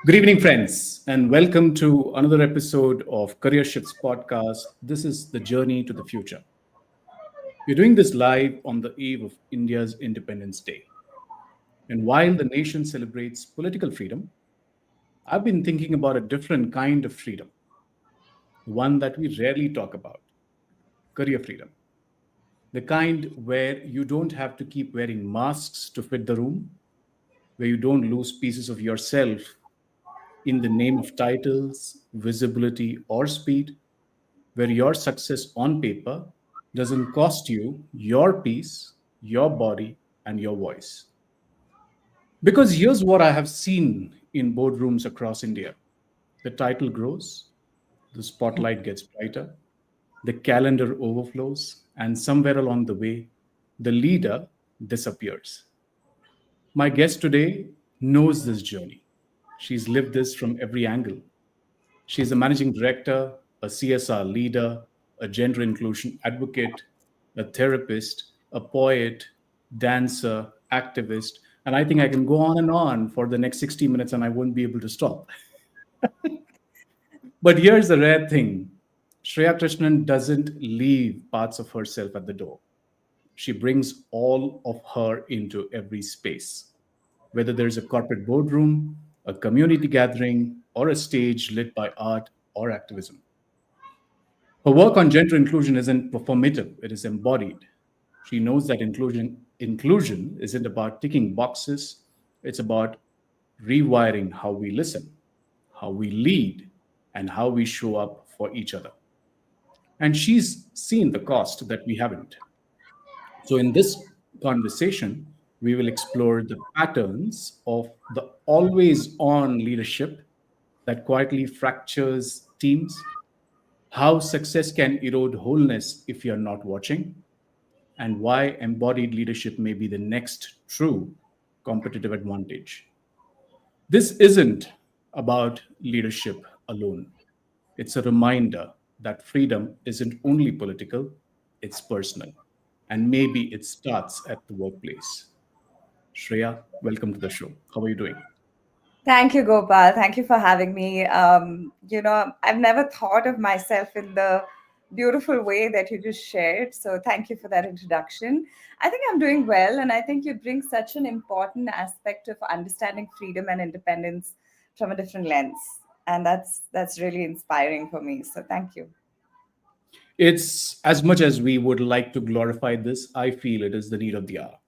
Good evening, friends, and welcome to another episode of Career Shifts podcast. This is the journey to the future. We're doing this live on the eve of India's Independence Day. And while the nation celebrates political freedom, I've been thinking about a different kind of freedom, one that we rarely talk about: career freedom. The kind where you don't have to keep wearing masks to fit the room, where you don't lose pieces of yourself in the name of titles, visibility, or speed, where your success on paper doesn't cost you your peace, your body, and your voice. Because here's what I have seen in boardrooms across India: the title grows, the spotlight gets brighter, the calendar overflows, and somewhere along the way, the leader disappears. My guest today knows this journey. She's lived this from every angle. She's a managing director, a CSR leader, a gender inclusion advocate, a therapist, a poet, dancer, activist, and I think I can go on and on for the next 60 minutes and I won't be able to stop. But here's the rare thing: Shreya Krishnan doesn't leave parts of herself at the door. She brings all of her into every space, whether there's a corporate boardroom, a community gathering, or a stage lit by art or activism. Her work on gender inclusion isn't performative, it is embodied. She knows that inclusion isn't about ticking boxes, it's about rewiring how we listen, how we lead, and how we show up for each other. And she's seen the cost that we haven't. So, in this conversation, we will explore the patterns of the always on leadership that quietly fractures teams, how success can erode wholeness if you're not watching, and why embodied leadership may be the next true competitive advantage. This isn't about leadership alone, it's a reminder that freedom isn't only political, it's personal. And maybe it starts at the workplace. Shreya, welcome to the show. How are you doing? Thank you, Gopal. Thank you for having me. I've never thought of myself in the beautiful way that you just shared. So, thank you for that introduction. I think I'm doing well, and I think you bring such an important aspect of understanding freedom and independence from a different lens, and that's really inspiring for me. So, thank you. It's as much as we would like to glorify this, I feel it is the need of the hour.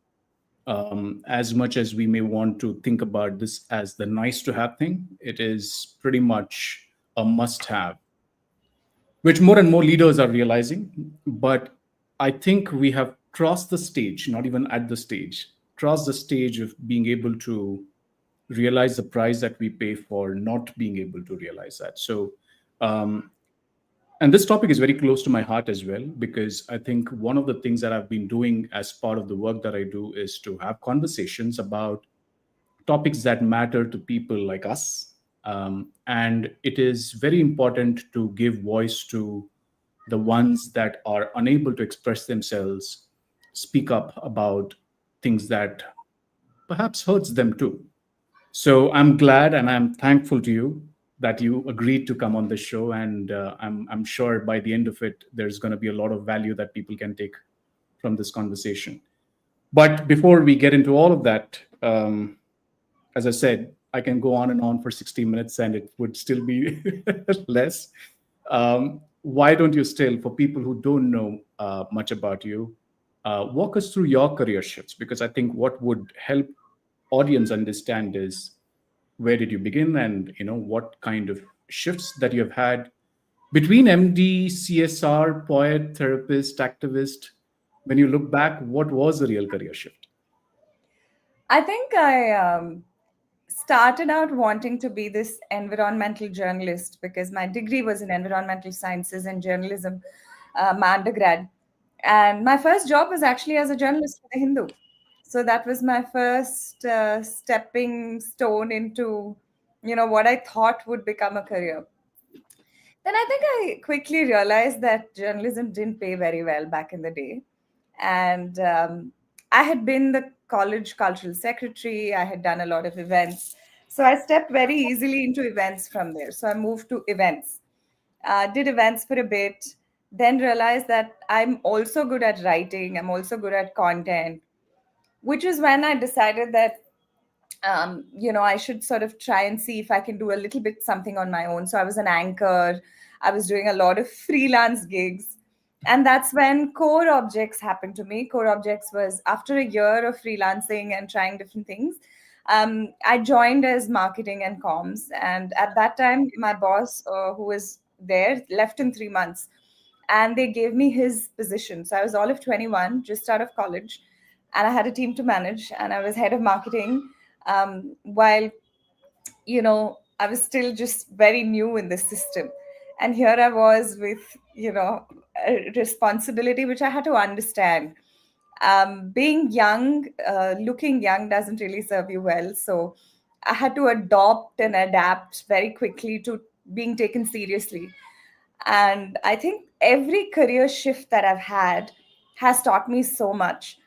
As much as we may want to think about this as the nice to have thing, it is pretty much a must have, which more and more leaders are realizing. But I think we have crossed the stage, not even at the stage, crossed the stage of being able to realize the price that we pay for not being able to realize that. So, um, and this topic is very close to my heart as well, because I think one of the things that I've been doing as part of the work that I do is to have conversations about topics that matter to people like us. And it is very important to give voice to the ones that are unable to express themselves, speak up about things that perhaps hurts them too. So I'm glad and I'm thankful to you that you agreed to come on the show, and I'm sure by the end of it, there's going to be a lot of value that people can take from this conversation. But before we get into all of that, as I said, I can go on and on for 60 minutes, and it would still be less. Why don't you still, for people who don't know much about you, walk us through your career shifts? Because I think what would help audience understand is where did you begin, and what kind of shifts that you have had between MD, CSR, poet, therapist, activist. When you look back, what was the real career shift? I think I started out wanting to be this environmental journalist because my degree was in environmental sciences and journalism, my undergrad. And my first job was actually as a journalist for the Hindu. So that was my first stepping stone into, what I thought would become a career. Then I think I quickly realized that journalism didn't pay very well back in the day. And I had been the college cultural secretary, I had done a lot of events. So I stepped very easily into events from there. So I moved to events, did events for a bit, then realized that I'm also good at writing, I'm also good at content, which is when I decided that I should sort of try and see if I can do a little bit something on my own. So I was an anchor. I was doing a lot of freelance gigs. And that's when Core Objects happened to me. Core Objects was after a year of freelancing and trying different things. I joined as marketing and comms. And at that time, my boss, who was there, left in 3 months. And they gave me his position. So I was all of 21, just out of college. And I had a team to manage. And I was head of marketing while I was still just very new in the system. And here I was with a responsibility which I had to understand. Being young, looking young doesn't really serve you well. So I had to adopt and adapt very quickly to being taken seriously. And I think every career shift that I've had has taught me so much.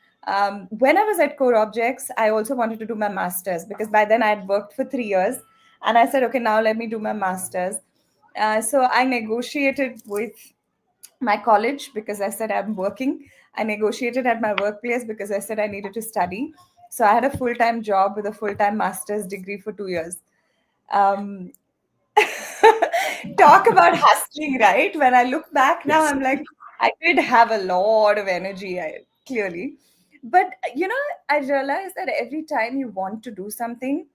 When I was at Core Objects, I also wanted to do my master's because by then I had worked for 3 years. And I said, okay, now let me do my master's. So I negotiated with my college because I said I'm working. I negotiated at my workplace because I said I needed to study. So I had a full time job with a full time master's degree for 2 years. Um, Talk about hustling, right? When I look back now, Yes. I'm like, I did have a lot of energy, clearly. But, I realized that every time you want to do something,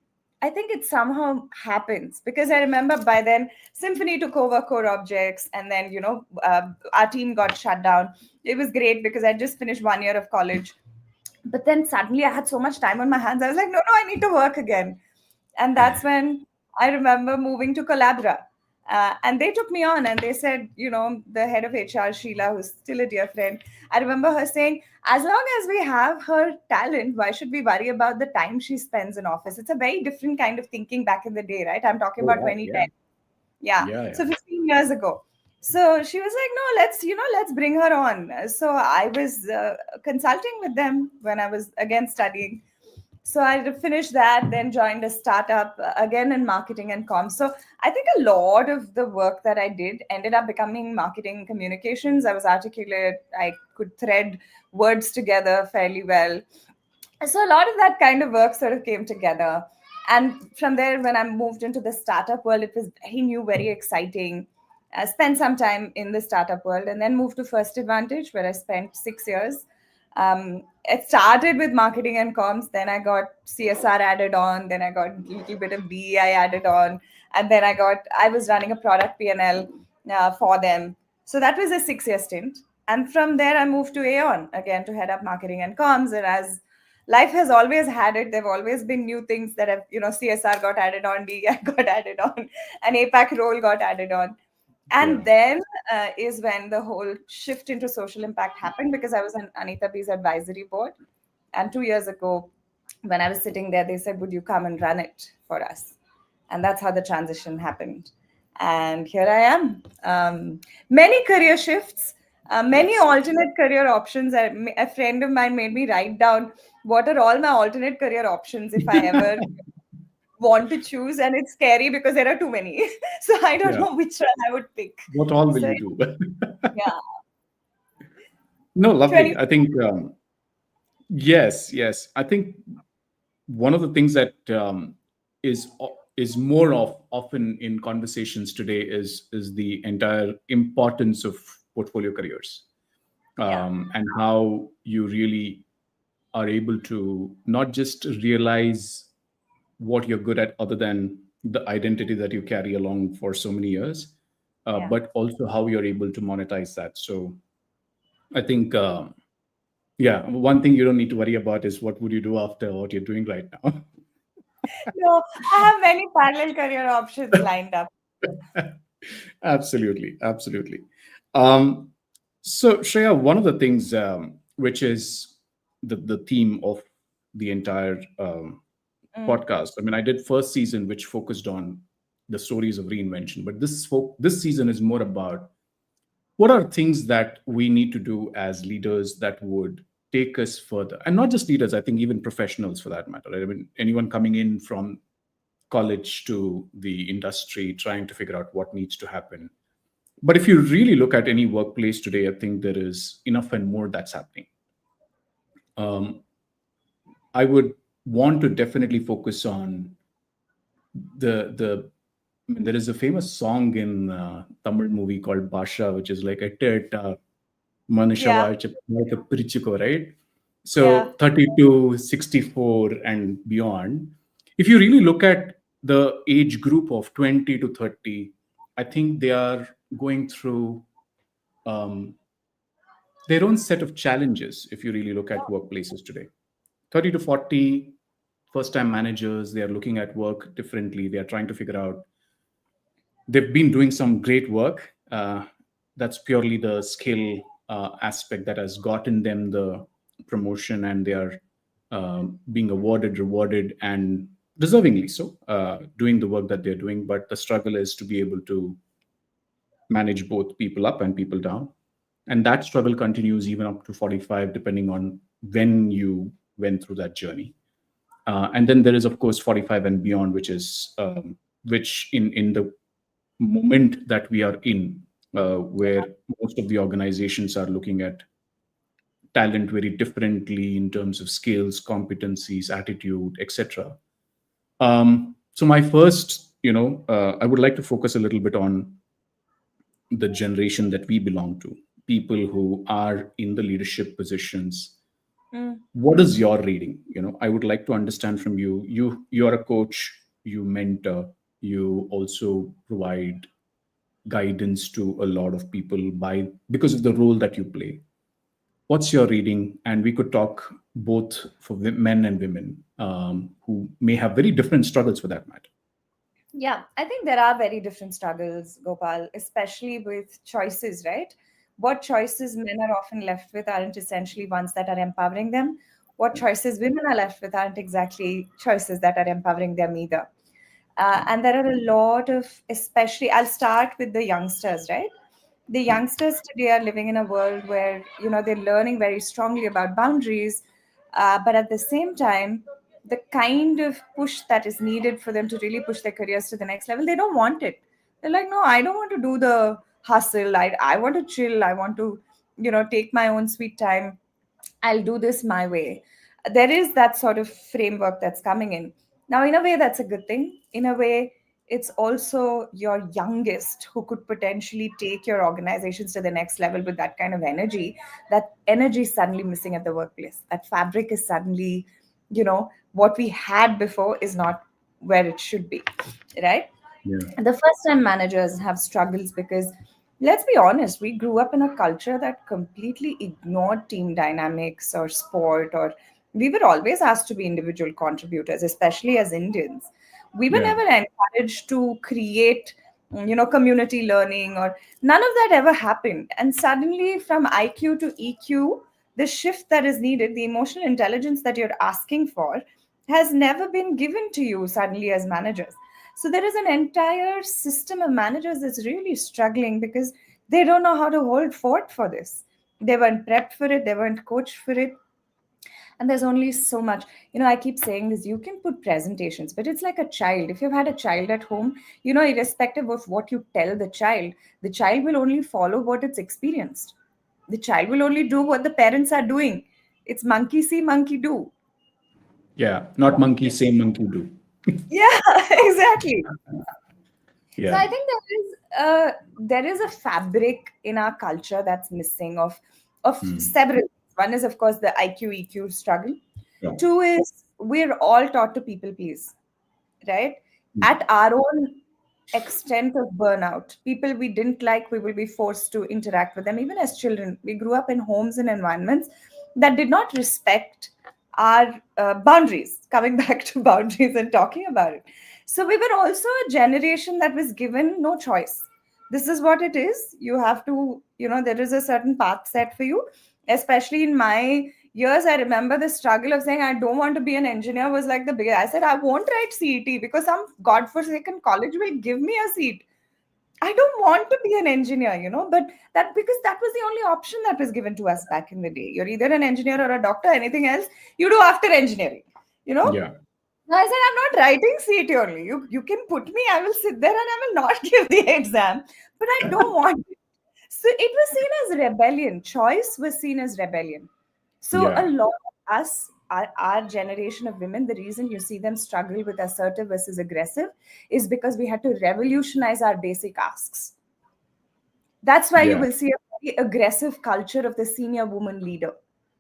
I think it somehow happens because I remember by then Symphony took over Core Objects, and then, our team got shut down. It was great because I just finished 1 year of college. But then suddenly I had so much time on my hands. I was like, no, no, I need to work again. And that's when I remember moving to Collabra. And they took me on and they said, the head of HR, Sheila, who's still a dear friend, I remember her saying, as long as we have her talent, why should we worry about the time she spends in office? It's a very different kind of thinking back in the day, right? I'm talking Oh about wow. 2010. Yeah. Yeah. Yeah. So Yeah. 15 years ago. So she was like, no, let's bring her on. So I was consulting with them when I was again studying. So I finished that, then joined a startup again in marketing and comms. So I think a lot of the work that I did ended up becoming marketing communications. I was articulate, I could thread words together fairly well. So a lot of that kind of work sort of came together. And from there, when I moved into the startup world, it was very new, very exciting. I spent some time in the startup world and then moved to First Advantage, where I spent 6 years. It started with marketing and comms, then I got CSR added on, then I got a little bit of BEI added on, and then I was running a product P&L for them. So that was a 6 year stint. And from there, I moved to Aon again to head up marketing and comms. And as life has always had it, there have always been new things that have, CSR got added on, DEI got added on, and APAC role got added on. Yeah. And then is when the whole shift into social impact happened because I was on Anita B's advisory board. And 2 years ago, when I was sitting there, they said, would you come and run it for us? And that's how the transition happened. And here I am. Many career shifts, many Yes. alternate career options. A friend of mine made me write down what are all my alternate career options if I ever want to choose. And it's scary because there are too many. So I don't Yeah. know which one I would pick. What all will So, you do? yeah, No, lovely. 20. I think yes, yes. I think one of the things that is more of often in conversations today is the entire importance of portfolio careers, Yeah, and how you really are able to not just realize what you're good at other than the identity that you carry along for so many years, yeah. but also how you're able to monetize that. So I think yeah, one thing you don't need to worry about is what would you do after what you're doing right now. No, I have many parallel career options lined up. Absolutely, absolutely. Um, so, Shreya, one of the things which is the theme of the entire Mm, podcast. I mean, I did first season which focused on the stories of reinvention, but this season is more about what are things that we need to do as leaders that would take us further, and not just leaders. I think even professionals, for that matter. Right? I mean, anyone coming in from college to the industry, trying to figure out what needs to happen. But if you really look at any workplace today, I think there is enough and more that's happening. Um, I would want to definitely focus on the. I mean, there is a famous song in Tamil movie called Basha, which is like a Yeah, Manushavarcha Pirichuko, right? yeah. So 32, 64, and beyond. If you really look at the age group of 20 to 30, I think they are going through um, their own set of challenges if you really look at workplaces today. 30 to 40, first time managers, they are looking at work differently. They are trying to figure out, they've been doing some great work. That's purely the skill aspect that has gotten them the promotion, and they are being awarded, rewarded, and deservingly so, doing the work that they're doing. But the struggle is to be able to manage both people up and people down. And that struggle continues even up to 45, depending on when you went through that journey. And then there is, of course, 45 and beyond, which is which in the moment that we are in, where most of the organizations are looking at talent very differently in terms of skills, competencies, attitude, etc. So my first, I would like to focus a little bit on the generation that we belong to, people who are in the leadership positions. Mm. What is your reading? I would like to understand from you. You're a coach, you mentor, you also provide guidance to a lot of people by because of the role that you play. What's your reading? And we could talk both for men and women, who may have very different struggles for that matter. Yeah, I think there are very different struggles, Gopal, especially with choices, right? What choices men are often left with aren't essentially ones that are empowering them. What choices women are left with aren't exactly choices that are empowering them either. And there are a lot of, especially, I'll start with the youngsters, right? The youngsters today are living in a world where, they're learning very strongly about boundaries, but at the same time, the kind of push that is needed for them to really push their careers to the next level, they don't want it. They're like, no, I don't want to do the hustle. I want to chill. I want to, take my own sweet time. I'll do this my way. There is that sort of framework that's coming in. Now, in a way, that's a good thing. In a way, it's also your youngest who could potentially take your organizations to the next level with that kind of energy. That energy is suddenly missing at the workplace. That fabric is suddenly, what we had before is not where it should be, right? Yeah. The first time managers have struggles because, let's be honest, we grew up in a culture that completely ignored team dynamics or sport, or we were always asked to be individual contributors, especially as Indians. We were Yeah. never encouraged to create, community learning, or none of that ever happened. And suddenly, from IQ to EQ, the shift that is needed, the emotional intelligence that you're asking for, has never been given to you suddenly as managers. So there is an entire system of managers that's really struggling because they don't know how to hold fort for this. They weren't prepped for it, they weren't coached for it. And there's only so much. I keep saying this, you can put presentations, but it's like a child. If you've had a child at home, irrespective of what you tell the child will only follow what it's experienced. The child will only do what the parents are doing. It's monkey see, monkey do. Yeah. Not monkey, same monkey do. Yeah, exactly. So Yeah. I think there is a fabric in our culture that's missing of Mm. several things. One is, of course, the IQ EQ struggle. Yeah. Two is we're all taught to people please, right? At our own extent of burnout. People we didn't like, we will be forced to interact with them. Even as children, we grew up in homes and environments that did not respect our boundaries. Coming back to boundaries and talking about it. So we were also a generation that was given no choice. This is what it is. You have to, there is a certain path set for you. Especially in my years, I remember the struggle of saying, I don't want to be an engineer was like the biggest. I said, I won't write CET because some godforsaken college will give me a seat. I don't want to be an engineer, but that because that was the only option that was given to us back in the day. You're either an engineer or a doctor, anything else you do after engineering, you know? Yeah. No, I said, I'm not writing CET only. You can put me, I will sit there and I will not give the exam. But I don't want it. So it was seen as rebellion. Choice was seen as rebellion. So a Yeah. lot of us, our generation of women, the reason you see them struggle with assertive versus aggressive is because we had to revolutionize our basic asks. That's why you Yeah. will see a very aggressive culture of the senior woman leader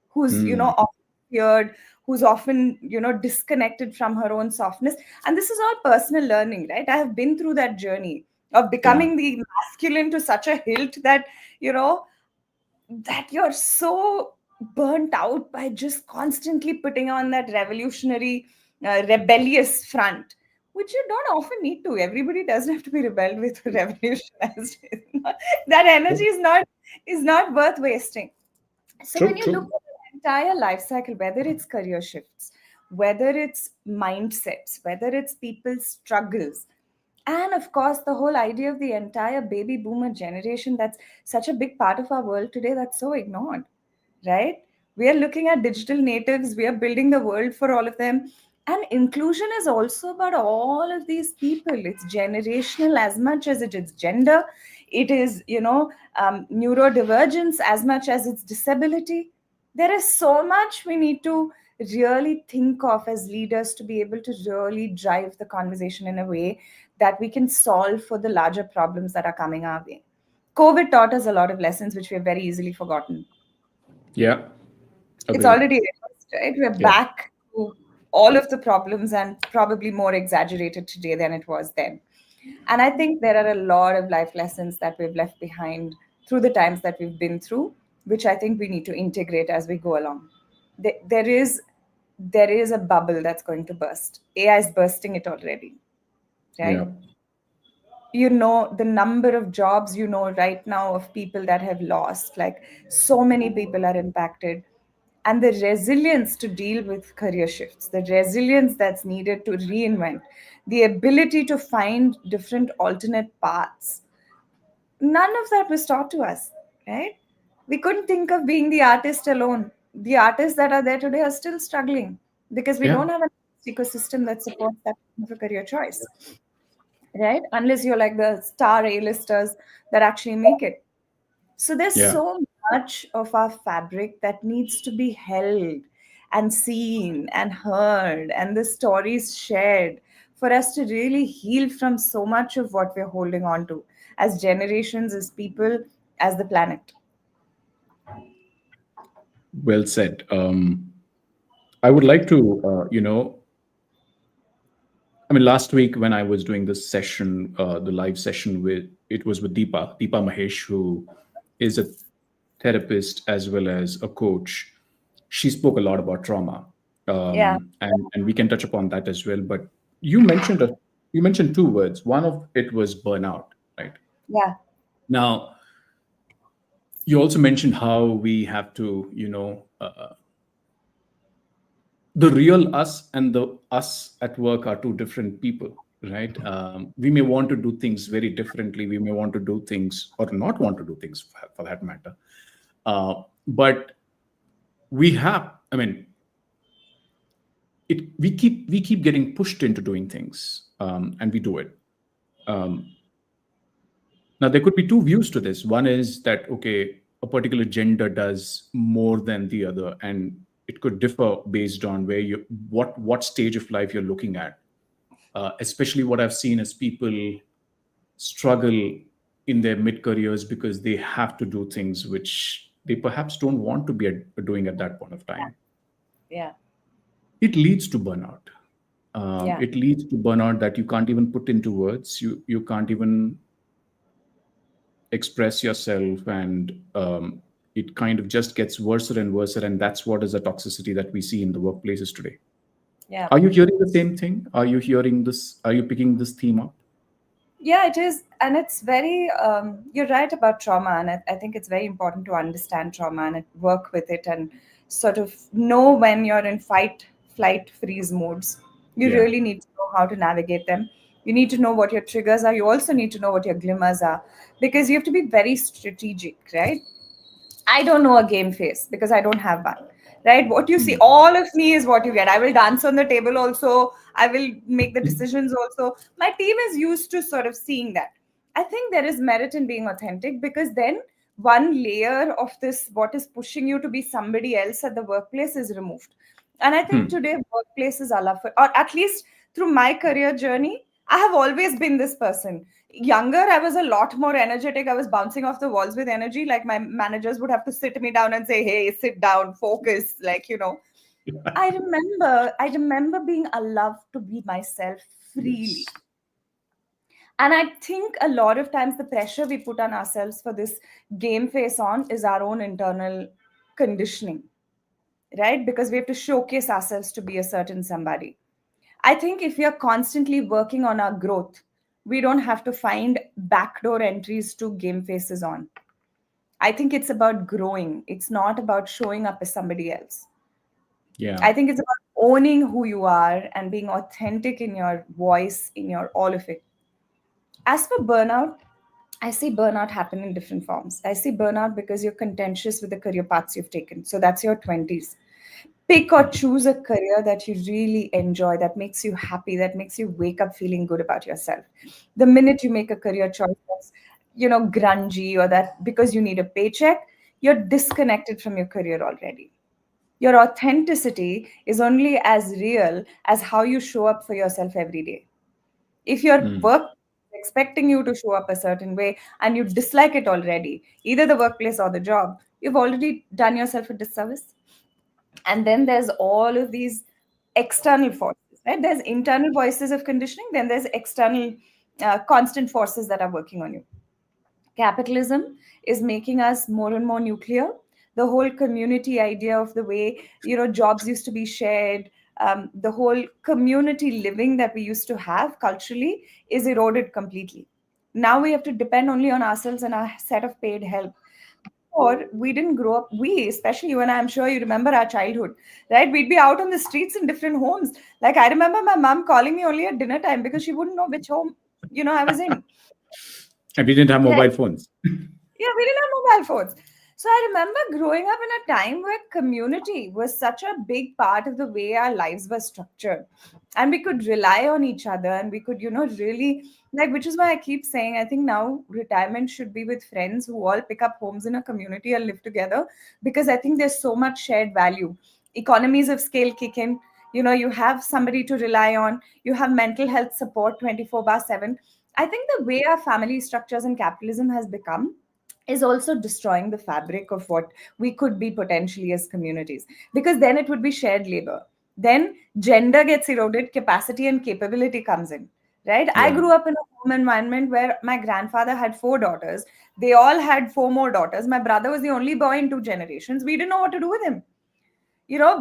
who's, Hmm. often feared, who's often, disconnected from her own softness. And this is all personal learning, right? I have been through that journey of Yeah. becoming the masculine to such a hilt that, you know, that you're so burnt out by just constantly putting on that revolutionary, rebellious front, which you don't often need to. Everybody doesn't have to be rebelled with revolutionized. That energy is not worth wasting. So when True. you look True. at the entire life cycle, whether it's career shifts, whether it's mindsets, whether it's people's struggles, and of course the whole idea of the entire baby boomer generation, that's such a big part of our world today, that's so ignored, right? We are looking at digital natives, we are building the world for all of them. And inclusion is also about all of these people. It's generational as much as it is gender. It is, neurodivergence as much as it's disability. There is so much we need to really think of as leaders to be able to really drive the conversation in a way that we can solve for the larger problems that are coming our way. COVID taught us a lot of lessons which we have very easily forgotten. Yeah. It's Agreed. already reversed, right? We're Yeah. back to all of the problems and probably more exaggerated today than it was then. And I think there are a lot of life lessons that we've left behind through the times that we've been through, which I think we need to integrate as we go along. There is a bubble that's going to burst. AI is bursting it already, Yeah. right? The number of jobs right now of people that have lost, like so many people are impacted, and the resilience to deal with career shifts, the resilience that's needed to reinvent, the ability to find different alternate paths, none of that was taught to us, right? We couldn't think of being the artist alone. The artists that are there today are still struggling because we Yeah. don't have an ecosystem that supports that kind of a career choice, right? Unless you're like the star A-listers that actually make it. So there's Yeah. so much of our fabric that needs to be held and seen and heard, and the stories shared for us to really heal from so much of what we're holding on to as generations, as people, as the planet. Well said. I would like to, I mean, last week when I was doing this session, the live session with it was with Deepa Mahesh, who is a therapist as well as a coach. She spoke a lot about trauma, Yeah, and we can touch upon that as well. But you mentioned you mentioned two words. One of it was burnout, right? yeah, Now you also mentioned how we have to, the real us and the us at work are two different people, right? We may want to do things very differently, we may want to do things or not want to do things for that matter, but we have, I mean, we keep getting pushed into doing things, and we do it. Now there could be two views to this. One is that, okay, a particular gender does more than the other, and it could differ based on where you what stage of life you're looking at. Especially what I've seen is people struggle in their mid careers because they have to do things which they perhaps don't want to be doing at that point of time. yeah, It leads to burnout. yeah, It leads to burnout that you can't even put into words. You can't even express yourself, and it kind of just gets worse and worse. And that's what is the toxicity that we see in the workplaces today. yeah. Are you hearing the same thing? Are you hearing this? Are you picking this theme up? Yeah, it is. And it's very, you're right about trauma. And I think it's very important to understand trauma and work with it and sort of know when you're in fight, flight, freeze modes. You Yeah. really need to know how to navigate them. You need to know what your triggers are. You also need to know what your glimmers are because you have to be very strategic, right? I don't know a game face because I don't have one. right? What you see, Hmm. all of me is what you get. I will dance on the table also. I will make the decisions also. My team is used to sort of seeing that. I think there is merit in being authentic, because then one layer of this, what is pushing you to be somebody else at the workplace, is removed. And I think Hmm. today workplaces are, or at least through my career journey, I have always been this person. Younger, I was a lot more energetic. I was bouncing off the walls with energy. Like my managers would have to sit me down and say, "Hey, sit down, focus." I remember being allowed to be myself freely. Yes. And I think a lot of times the pressure we put on ourselves for this game face on is our own internal conditioning, right? Because we have to showcase ourselves to be a certain somebody. I think if we are constantly working on our growth, we don't have to find backdoor entries to game faces on. I think it's about growing. It's not about showing up as somebody else. Yeah. I think it's about owning who you are and being authentic in your voice, in your all of it. As for burnout, I see burnout happen in different forms. I see burnout because you're contentious with the career paths you've taken. So that's your 20s. Pick or choose a career that you really enjoy, that makes you happy, that makes you wake up feeling good about yourself. The minute you make a career choice that's, grungy, or that because you need a paycheck, you're disconnected from your career already. Your authenticity is only as real as how you show up for yourself every day. If your Hmm. work is expecting you to show up a certain way and you dislike it already, either the workplace or the job, you've already done yourself a disservice. And then there's all of these external forces, right? There's internal voices of conditioning, then there's external constant forces that are working on you. Capitalism is making us more and more nuclear. The whole community idea of the way jobs used to be shared, the whole community living that we used to have culturally, is eroded completely. Now we have to depend only on ourselves and our set of paid help. Or we didn't grow up, we, especially you and I, I'm sure you remember our childhood, right? We'd be out on the streets in different homes. Like I remember my mom calling me only at dinner time because she wouldn't know which home I was in. And we didn't have Right? mobile phones. Yeah, we didn't have mobile phones. So I remember growing up in a time where community was such a big part of the way our lives were structured. And we could rely on each other, and we could, really, like, which is why I keep saying, I think now retirement should be with friends who all pick up homes in a community and live together, because I think there's so much shared value. Economies of scale kick in. You have somebody to rely on, you have mental health support 24 bar 7. I think the way our family structures and capitalism has become is also destroying the fabric of what we could be potentially as communities, because then it would be shared labor. Then gender gets eroded, capacity and capability comes in, right? I Yeah. grew up in a home environment where my grandfather had 4 daughters. They all had 4 more daughters. My brother was the only boy in 2 generations. We didn't know what to do with him,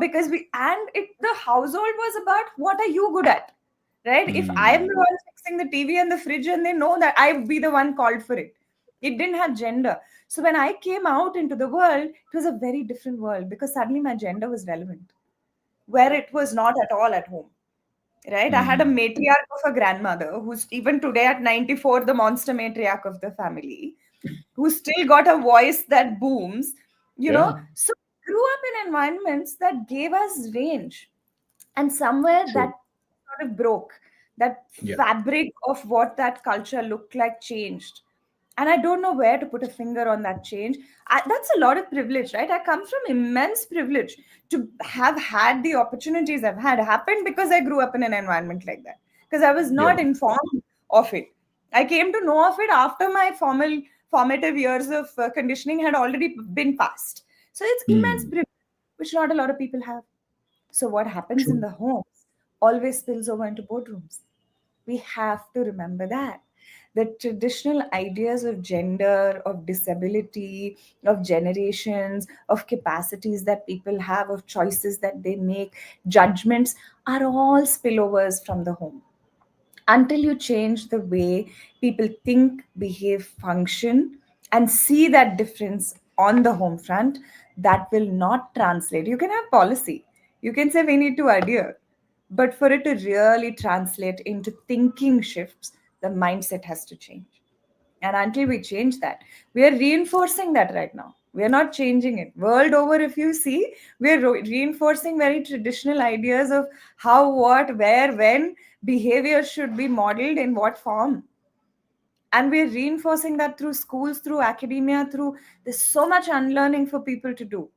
because the household was about, what are you good at, right? If I am Hmm. the one fixing the TV and the fridge, and they know that I would be the one called for it. It didn't have gender. So when I came out into the world, it was a very different world, because suddenly my gender was relevant, where it was not at all at home, right? I had a Hmm. matriarch of a grandmother who's even today at 94 the monster matriarch of the family, who still got a voice that booms, Yeah. so we grew up in environments that gave us range. And somewhere that True. sort of broke. That Yeah. fabric of what that culture looked like changed. And I don't know where to put a finger on that change. That's a lot of privilege, right? I come from immense privilege to have had the opportunities I've had happened because I grew up in an environment like that, because I was Yeah. not informed of it. I came to know of it after my formative years of conditioning had already been passed. So it's immense Hmm. privilege, which not a lot of people have. So, what happens in True. the homes always spills over into boardrooms. We have to remember that. The traditional ideas of gender, of disability, of generations, of capacities that people have, of choices that they make, judgments, are all spillovers from the home. Until you change the way people think, behave, function, and see that difference on the home front, that will not translate. You can have policy, you can say we need to adhere, but for it to really translate into thinking shifts, the mindset has to change. And until we change that, we are reinforcing that right now. We're not changing it. World over, if you see, we're reinforcing very traditional ideas of how, what, where, when behavior should be modeled in what form. And we're reinforcing that through schools, through academia, through there's so much unlearning for people to do.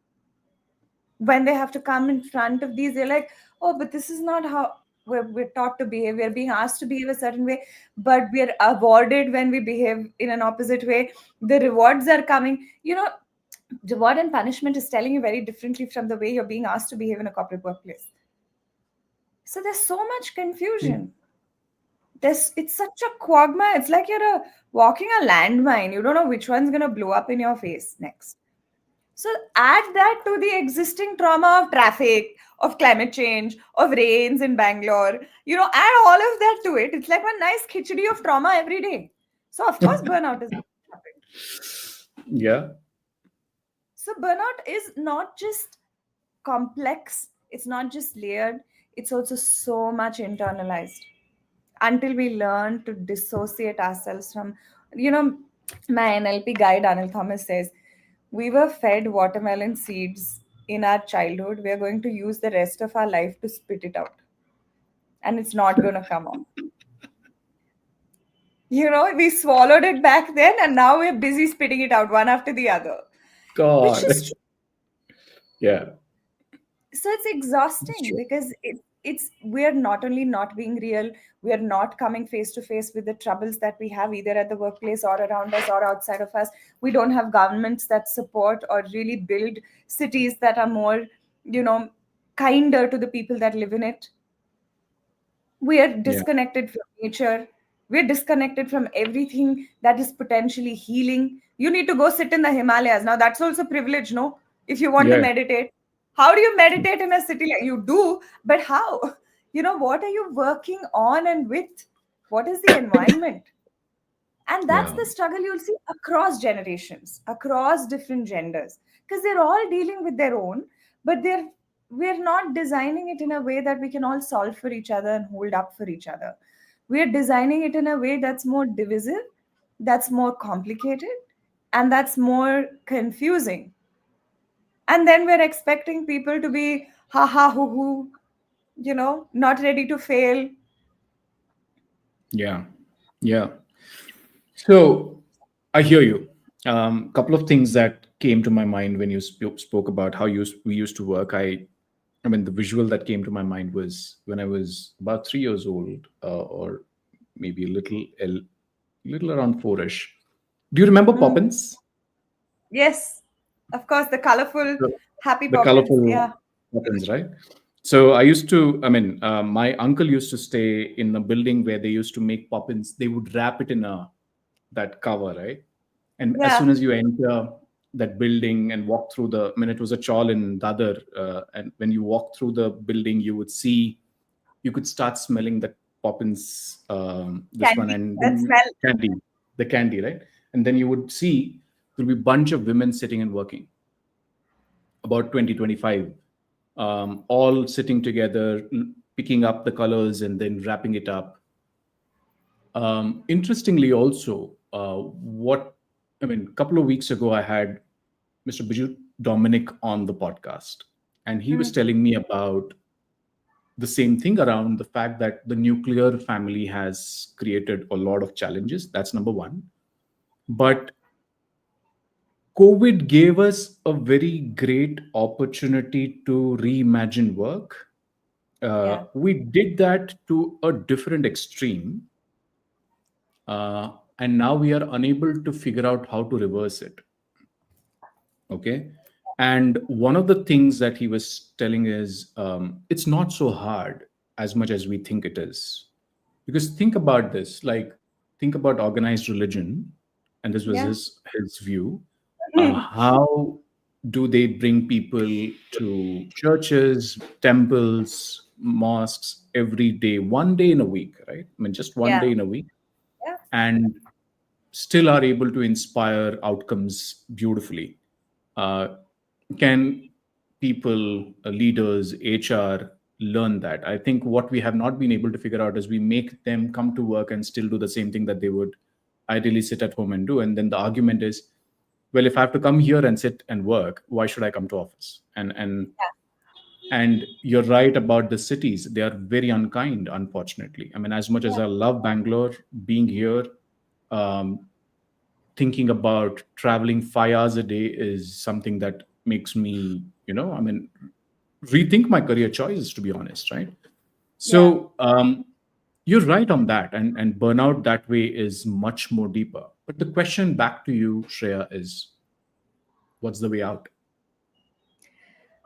When they have to come in front of these, they're like, oh, but this is not how we're taught to behave. We're being asked to behave a certain way, but we're awarded when we behave in an opposite way. The rewards are coming. Reward and punishment is telling you very differently from the way you're being asked to behave in a corporate workplace. So there's so much confusion. It's such a quagmire. It's like you're walking a landmine. You don't know which one's going to blow up in your face next. So add that to the existing trauma of traffic, of climate change, of rains in Bangalore. Add all of that to it. It's like one nice khichdi of trauma every day. So of course burnout is happening. Yeah. So burnout is not just complex, it's not just layered, it's also so much internalized. Until we learn to dissociate ourselves from, you know, my NLP guide Anil Thomas says, we were fed watermelon seeds in our childhood. We are going to use the rest of our life to spit it out. And it's not going to come off. We swallowed it back then and now we're busy spitting it out one after the other, which God. is true. Yeah. So it's It's exhausting true. because it's we're not only not being real, we're not coming face to face with the troubles that we have either at the workplace or around us or outside of us. We don't have governments that support or really build cities that are more, you know kinder to the people that live in it. We are Yeah. disconnected from nature. We're disconnected from everything that is potentially healing. You need to go sit in the Himalayas. Now that's also privilege, no? If you want to Yeah. meditate, how do you meditate in a city? Like you do, but how? What are you working on and with? What is the environment? And that's Yeah. the struggle you'll see across generations, across different genders, because they're all dealing with their own, but we're not designing it in a way that we can all solve for each other and hold up for each other. We're designing it in a way that's more divisive, that's more complicated, and that's more confusing. And then we're expecting people to be ha ha hoo hoo, not ready to fail. Yeah. Yeah. So I hear you. Couple of things that came to my mind when you spoke about how we used to work. I mean, the visual that came to my mind was when I was about 3 years old, or maybe little around four-ish. Do you remember Hmm. Poppins? Yes, of course, the colorful, The, happy the poppins. colorful Yeah. Poppins, right? So I used to, I mean, my uncle used to stay in a building where they used to make Poppins. They would wrap it in a that cover, right? And as soon Yeah. as you enter that building and walk through I mean, it was a chawl in Dadar, and when you walk through the building, you could start smelling the Poppins, this one, Candy. and That then smell. the candy, right? And then you would see there'll be a bunch of women sitting and working, about 20-25, all sitting together, picking up the colors and then wrapping it up. Interestingly, also, what I mean, a couple of weeks ago, I had Mr. Biju Dominic on the podcast, and he was Hmm. telling me about the same thing around the fact that the nuclear family has created a lot of challenges. That's number one. But COVID gave us a very great opportunity to reimagine work. Yeah. We did that to a different extreme, and now we are unable to figure out how to reverse it. Okay. And one of the things that he was telling is, it's not so hard as much as we think it is. Because think about this, like, think about organized religion, and this was Yeah. his view. Hmm. How do they bring people to churches, temples, mosques every day, one day in a week, right? I mean, just one Yeah. day in a week, Yeah. and still are able to inspire outcomes beautifully. Uh, can people, leaders, HR learn that? I think what we have not been able to figure out is we make them come to work and still do the same thing that they would ideally sit at home and do. And then the argument is, well, if I have to come here and sit and work, why should I come to office? And you're right about the cities. They are very unkind, unfortunately. I mean, as much as I love Bangalore, being here, um, thinking about traveling 5 hours a day is something that makes me, I mean, rethink my career choices, to be honest, right? Yeah. So you're right on that. And burnout that way is much more deeper. But the question back to you, Shreya, is what's the way out?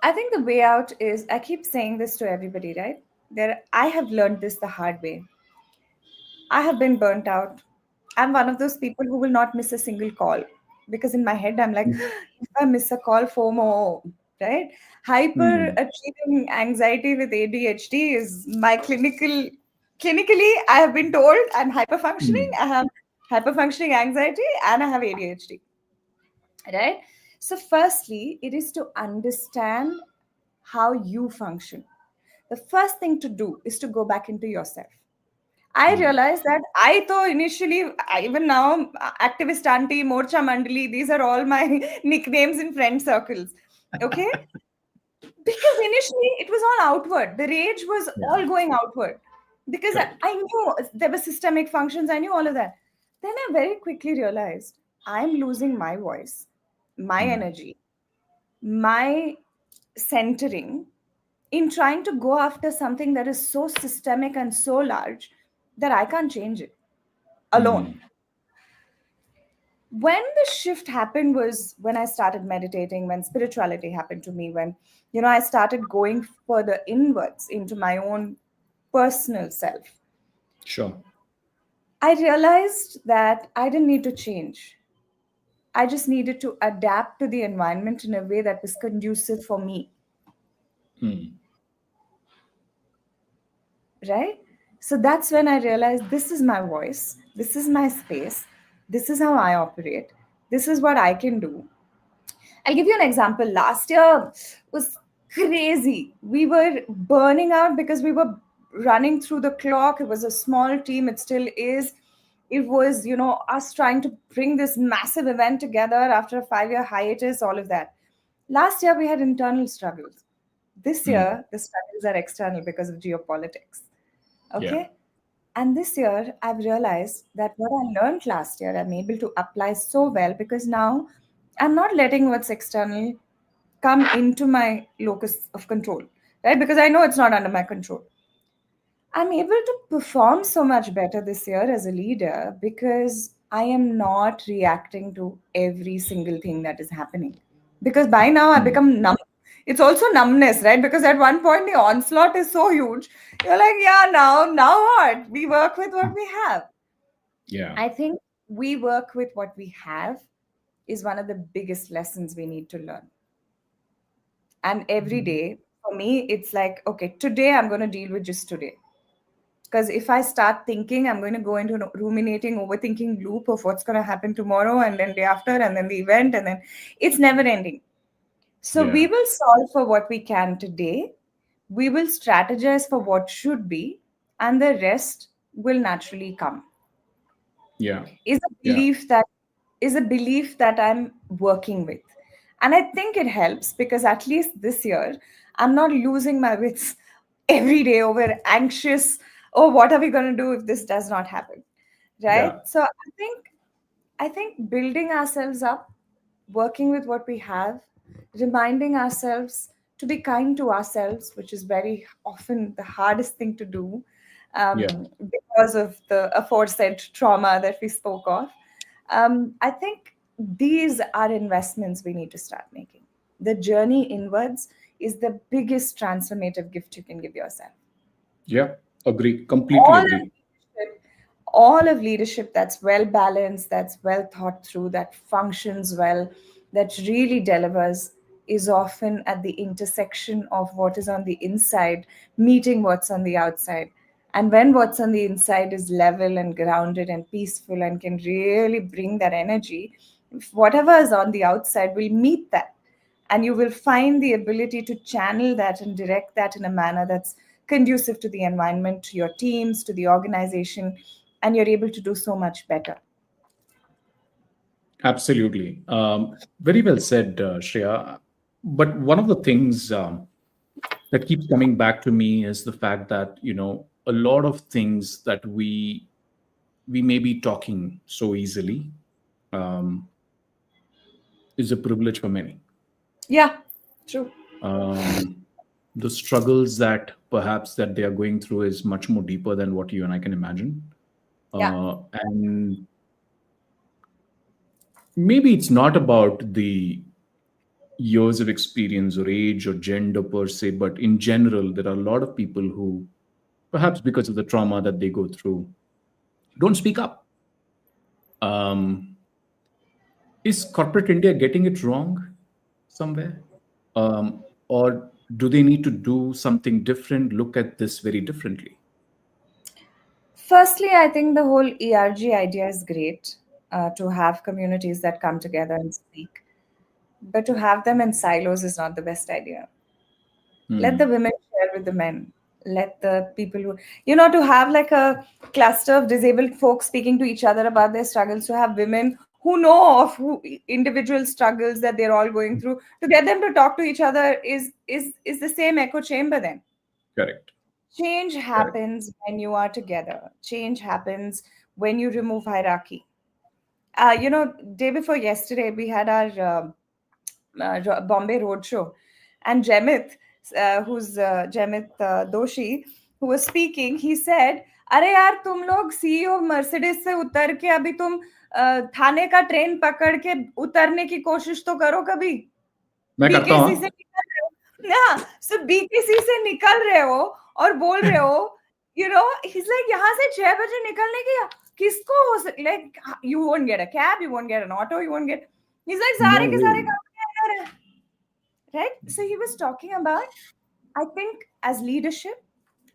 I think the way out is, I keep saying this to everybody, right? I have learned this the hard way. I have been burnt out. I'm one of those people who will not miss a single call because in my head I'm like, if I miss a call, FOMO, right? Hyper Hmm. achieving anxiety with ADHD is my clinically I have been told I'm hyper functioning. Hmm. I have hyper functioning anxiety and I have ADHD, right? So firstly, it is to understand how you function. The first thing to do is to go back into yourself. I Hmm. realized that I thought initially, even now, activist auntie, Morcha Mandali, these are all my nicknames in friend circles. Okay? Because initially it was all outward. The rage was Yeah. all going outward. Because Correct. I knew there were systemic functions, I knew all of that. Then I very quickly realized I'm losing my voice, my Hmm. energy, my centering in trying to go after something that is so systemic and so large that I can't change it alone. Hmm. When the shift happened was when I started meditating, when spirituality happened to me, when I started going further inwards into my own personal self. Sure. I realized that I didn't need to change. I just needed to adapt to the environment in a way that was conducive for me, Hmm. right? So that's when I realized this is my voice, this is my space, this is how I operate, this is what I can do. I'll give you an example. Last year was crazy. We were burning out because we were running through the clock. It was a small team, it still is. It was, us trying to bring this massive event together after a 5-year hiatus, all of that. Last year, we had internal struggles. This Hmm. year, the struggles are external because of geopolitics. Yeah. Okay? And this year, I've realized that what I learned last year, I'm able to apply so well because now I'm not letting what's external come into my locus of control, right? Because I know it's not under my control. I'm able to perform so much better this year as a leader because I am not reacting to every single thing that is happening. Because by now I Hmm. become numb. It's also numbness, right? Because at one point the onslaught is so huge. You're like, yeah, now what? We work with what we have. Yeah. I think we work with what we have is one of the biggest lessons we need to learn. And every day, for me, it's like, okay, today I'm going to deal with just today. Because if I start thinking, I'm going to go into a ruminating, overthinking loop of what's going to happen tomorrow and then day after and then the event and then it's never ending. So we Yeah. will solve for what we can today. We will strategize for what should be, and the rest will naturally come. Yeah. Is a Yeah. belief that I'm working with. And I think it helps because at least this year, I'm not losing my wits every day over anxious, oh, what are we going to do if this does not happen? Right? Yeah. So I think building ourselves up, working with what we have, reminding ourselves to be kind to ourselves, which is very often the hardest thing to do Yeah. because of the aforesaid trauma that we spoke of. I think these are investments we need to start making. The journey inwards is the biggest transformative gift you can give yourself. Yeah. Agree. Completely all of agree. leadership, all of leadership that's well balanced, that's well thought through, that functions well, that really delivers is often at the intersection of what is on the inside meeting what's on the outside. And when what's on the inside is level and grounded and peaceful and can really bring that energy, whatever is on the outside will meet that, and you will find the ability to channel that and direct that in a manner that's conducive to the environment, to your teams, to the organization, and you're able to do so much better. Absolutely. Very well said, Shreya. But one of the things that keeps coming back to me is the fact that, a lot of things that we may be talking so easily um, is a privilege for many. Yeah, true. Um, the struggles that perhaps that they are going through is much more deeper than what you and I can imagine. Yeah. And maybe it's not about the years of experience or age or gender per se, but in general, there are a lot of people who, perhaps because of the trauma that they go through, don't speak up. Um, is corporate India getting it wrong somewhere? Or do they need to do something different, look at this very differently? Firstly, I think the whole ERG idea is great, to have communities that come together and speak. But to have them in silos is not the best idea. Let the Hmm, women share with the men. Let the people who, to have like a cluster of disabled folks speaking to each other about their struggles, to have women who know of who individual struggles that they're all going through, to get them to talk to each other is the same echo chamber then. correct. Change Correct. happens when you are together. Change happens when you remove hierarchy. Day before yesterday, we had our Bombay Roadshow, and Jemith Doshi, who was speaking, he said, "अरे यार तुम लोग CEO Mercedes से उतर के अभी तुम थाने का ट्रेन पकड़ के उतरने की कोशिश तो करो कभी मैं करता हूँ बीकेसी से हाँ? निकल रहे हो ना सो बीकेसी से निकल रहे हो और बोल रहे हो he's like यहाँ से 6 बजे निकलने की किसको हो सक like you won't get a cab, you won't get an auto, you won't get he's like No सारे के way. सारे काम कर रहे हैं right so he was talking about I think as leadership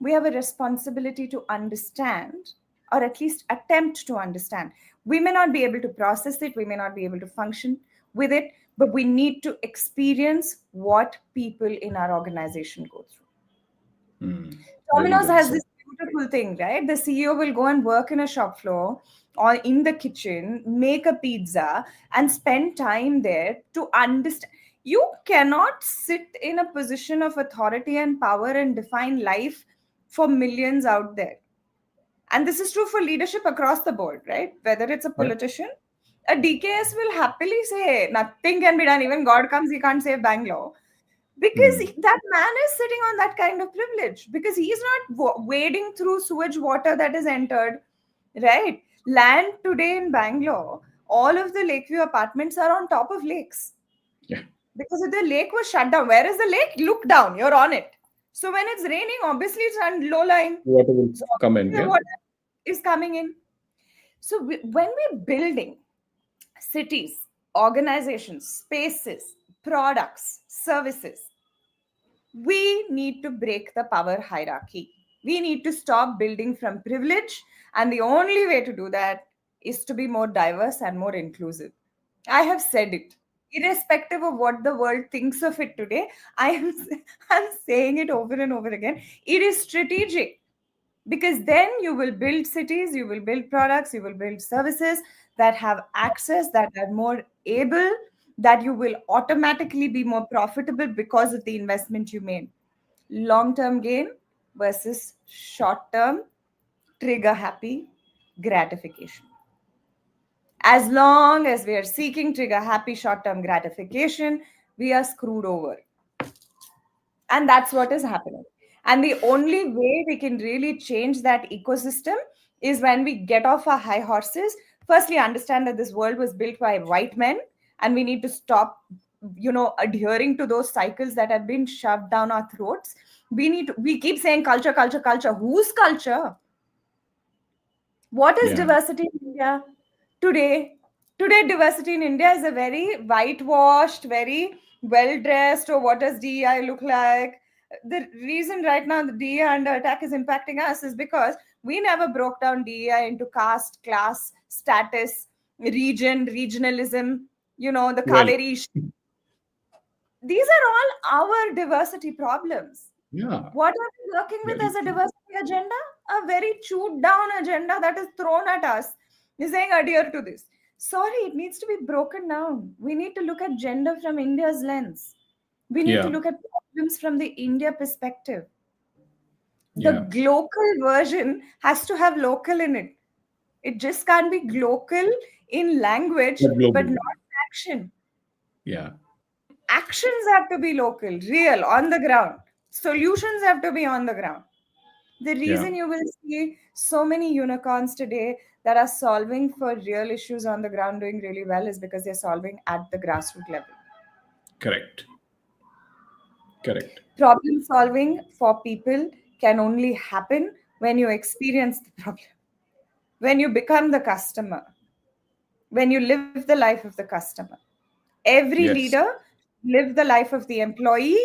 we have a responsibility to understand or at least attempt to understand we may not be able to process it we may not be able to function with it but we need to experience what people in our organization go through. Hmm, very Domino's well has said. this beautiful thing, right? The CEO will go and work in a shop floor or in the kitchen, make a pizza, and spend time there to understand. You cannot sit in a position of authority and power and define life for millions out there. And this is true for leadership across the board, right? Whether it's a Yeah. politician, a DKS will happily say nothing can be done. Even God comes, he can't save Bangalore because Hmm, that man is sitting on that kind of privilege because he's not wading through sewage water that is entered, right? Land today in Bangalore, all of the Lakeview apartments are on top of lakes yeah. because if the lake was shut down, where is the lake? Look down, you're on it. So when it's raining, obviously it's on low lying. Water will So come obviously in. the Yeah. water is coming in. So when we're building cities, organizations, spaces, products, services, we need to break the power hierarchy. We need to stop building from privilege. And the only way to do that is to be more diverse and more inclusive. I have said it. Irrespective of what the world thinks of it today, I am I'm saying it over and over again. It is strategic because then you will build cities, you will build products, you will build services that have access, that are more able, that you will automatically be more profitable because of the investment you made. Long term gain versus short term trigger happy gratification. As long as we are seeking trigger happy short term gratification, we are screwed over. And that's what is happening. And the only way we can really change that ecosystem is when we get off our high horses. Firstly, understand that this world was built by white men, and we need to stop, adhering to those cycles that have been shoved down our throats. We keep saying culture, culture, culture. Whose culture? What is Yeah. diversity in India today? Today, diversity in India is a very whitewashed, very well dressed, or what does DEI look like? The reason right now the DEI under attack is impacting us is because we never broke down DEI into caste, class, status, region, regionalism, the Well, Kaveri issue. These are all our diversity problems. yeah. What are we working with Very as a true. diversity agenda? A very chewed down agenda that is thrown at us. Is saying adhere to this. Sorry, it needs to be broken down. We need to look at gender from India's lens. We need to Yeah. look at problems from the India perspective. The Yeah. global version has to have local in it. It just can't be global in language, But but global. not in action. Yeah. Actions have to be local, real, on the ground. Solutions have to be on the ground. The Yeah. reason you will see so many unicorns today that are solving for real issues on the ground doing really well is because they're solving at the grassroots level. Correct. Correct. Problem solving for people can only happen when you experience the problem, when you become the customer, when you live the life of the customer. Every Yes. leader live the life of the employee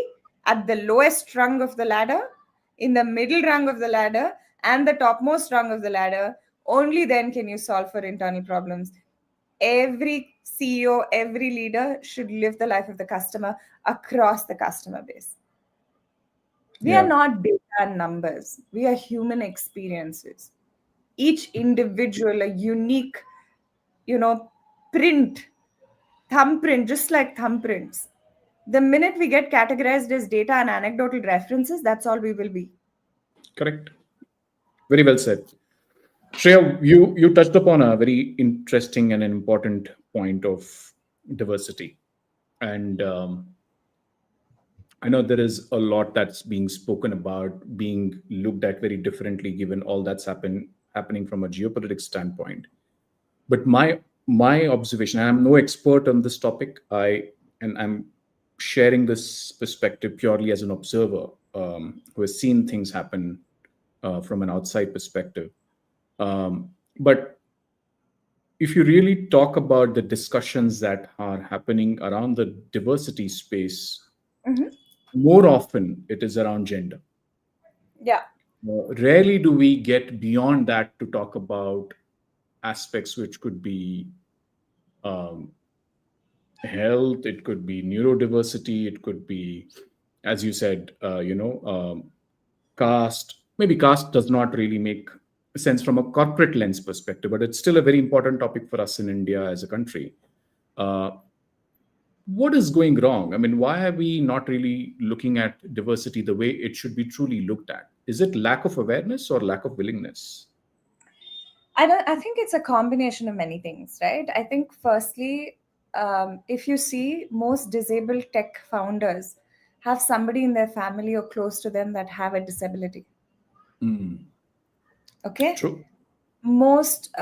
at the lowest rung of the ladder, in the middle rung of the ladder, and the topmost rung of the ladder. Only then can you solve for internal problems. Every CEO, every leader should live the life of the customer across the customer base. We are Yeah. not data and numbers, we are human experiences. Each individual, a unique, you know, print, thumbprint, just like thumbprints. The minute we get categorized as data and anecdotal references, that's all we will be. Correct. Very well said. Shreya, you touched upon a very interesting and an important point of diversity. And I know there is a lot that's being spoken about, being looked at very differently, given all that's happening from a geopolitics standpoint. But my observation, and I'm no expert on this topic, I'm sharing this perspective purely as an observer who has seen things happen from an outside perspective. But if you really talk about the discussions that are happening around the diversity space, Mhm. more often it is around gender. Yeah. Rarely do we get beyond that to talk about aspects which could be um, health, it could be neurodiversity, it could be, as you said, caste. Maybe caste does not really make sense from a corporate lens perspective, but it's still a very important topic for us in India as a country. Uh, what is going wrong? I mean, why are we not really looking at diversity the way it should be truly looked at? Is it lack of awareness or lack of willingness? I think it's a combination of many things, right? I think firstly, if you see most disabled tech founders have somebody in their family or close to them that have a disability. Mm, Okay. true. Most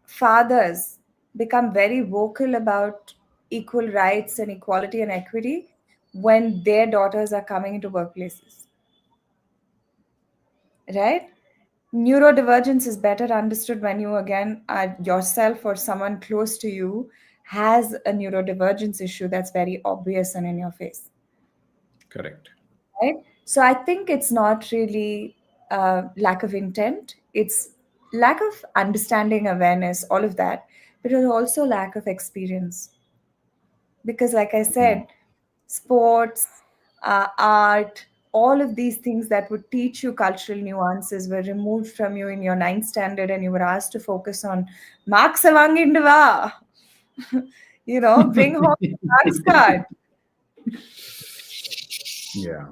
fathers become very vocal about equal rights and equality and equity when their daughters are coming into workplaces, right? Neurodivergence is better understood when you again are yourself or someone close to you has a neurodivergence issue that's very obvious and in your face, Correct. right? So I think it's not really lack of intent, it's lack of understanding, awareness, all of that, but it's also lack of experience. Because like I Mm, said, sports, art, all of these things that would teach you cultural nuances were removed from you in your ninth standard, and you were asked to focus on marks avangindava, bring home the marks card. yeah.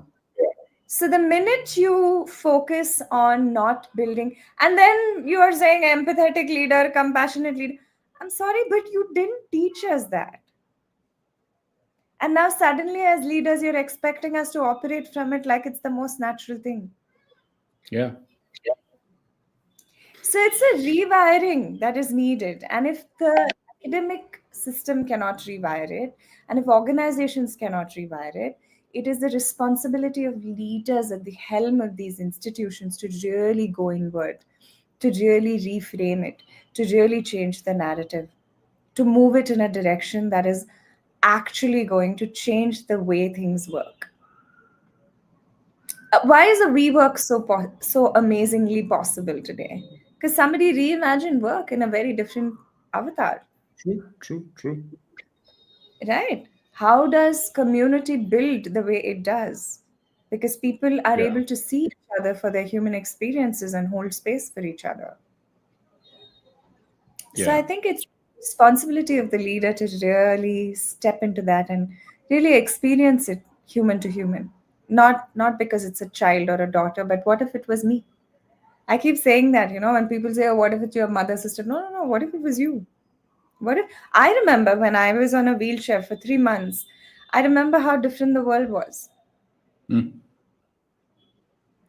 So the minute you focus on not building, and then you are saying empathetic leader, compassionate leader. I'm sorry, but you didn't teach us that. And now suddenly, as leaders, you're expecting us to operate from it like it's the most natural thing. Yeah. So it's a rewiring that is needed. And if the academic system cannot rewire it, and if organizations cannot rewire it, it is the responsibility of leaders at the helm of these institutions to really go inward, to really reframe it, to really change the narrative, to move it in a direction that is actually going to change the way things work. Why is a rework so amazingly possible today? Because somebody reimagined work in a very different avatar, True. True. True. right? How does community build the way it does? Because people are Yeah. able to see each other for their human experiences and hold space for each other. So I Yeah. think it's responsibility of the leader to really step into that and really experience it human to human. Not because it's a child or a daughter, but what if it was me? I keep saying that, when people say, oh, what if it's your mother, sister? No, no, no. What if it was you? What if I remember when I was on a wheelchair for 3 months, I remember how different the world was. Mm.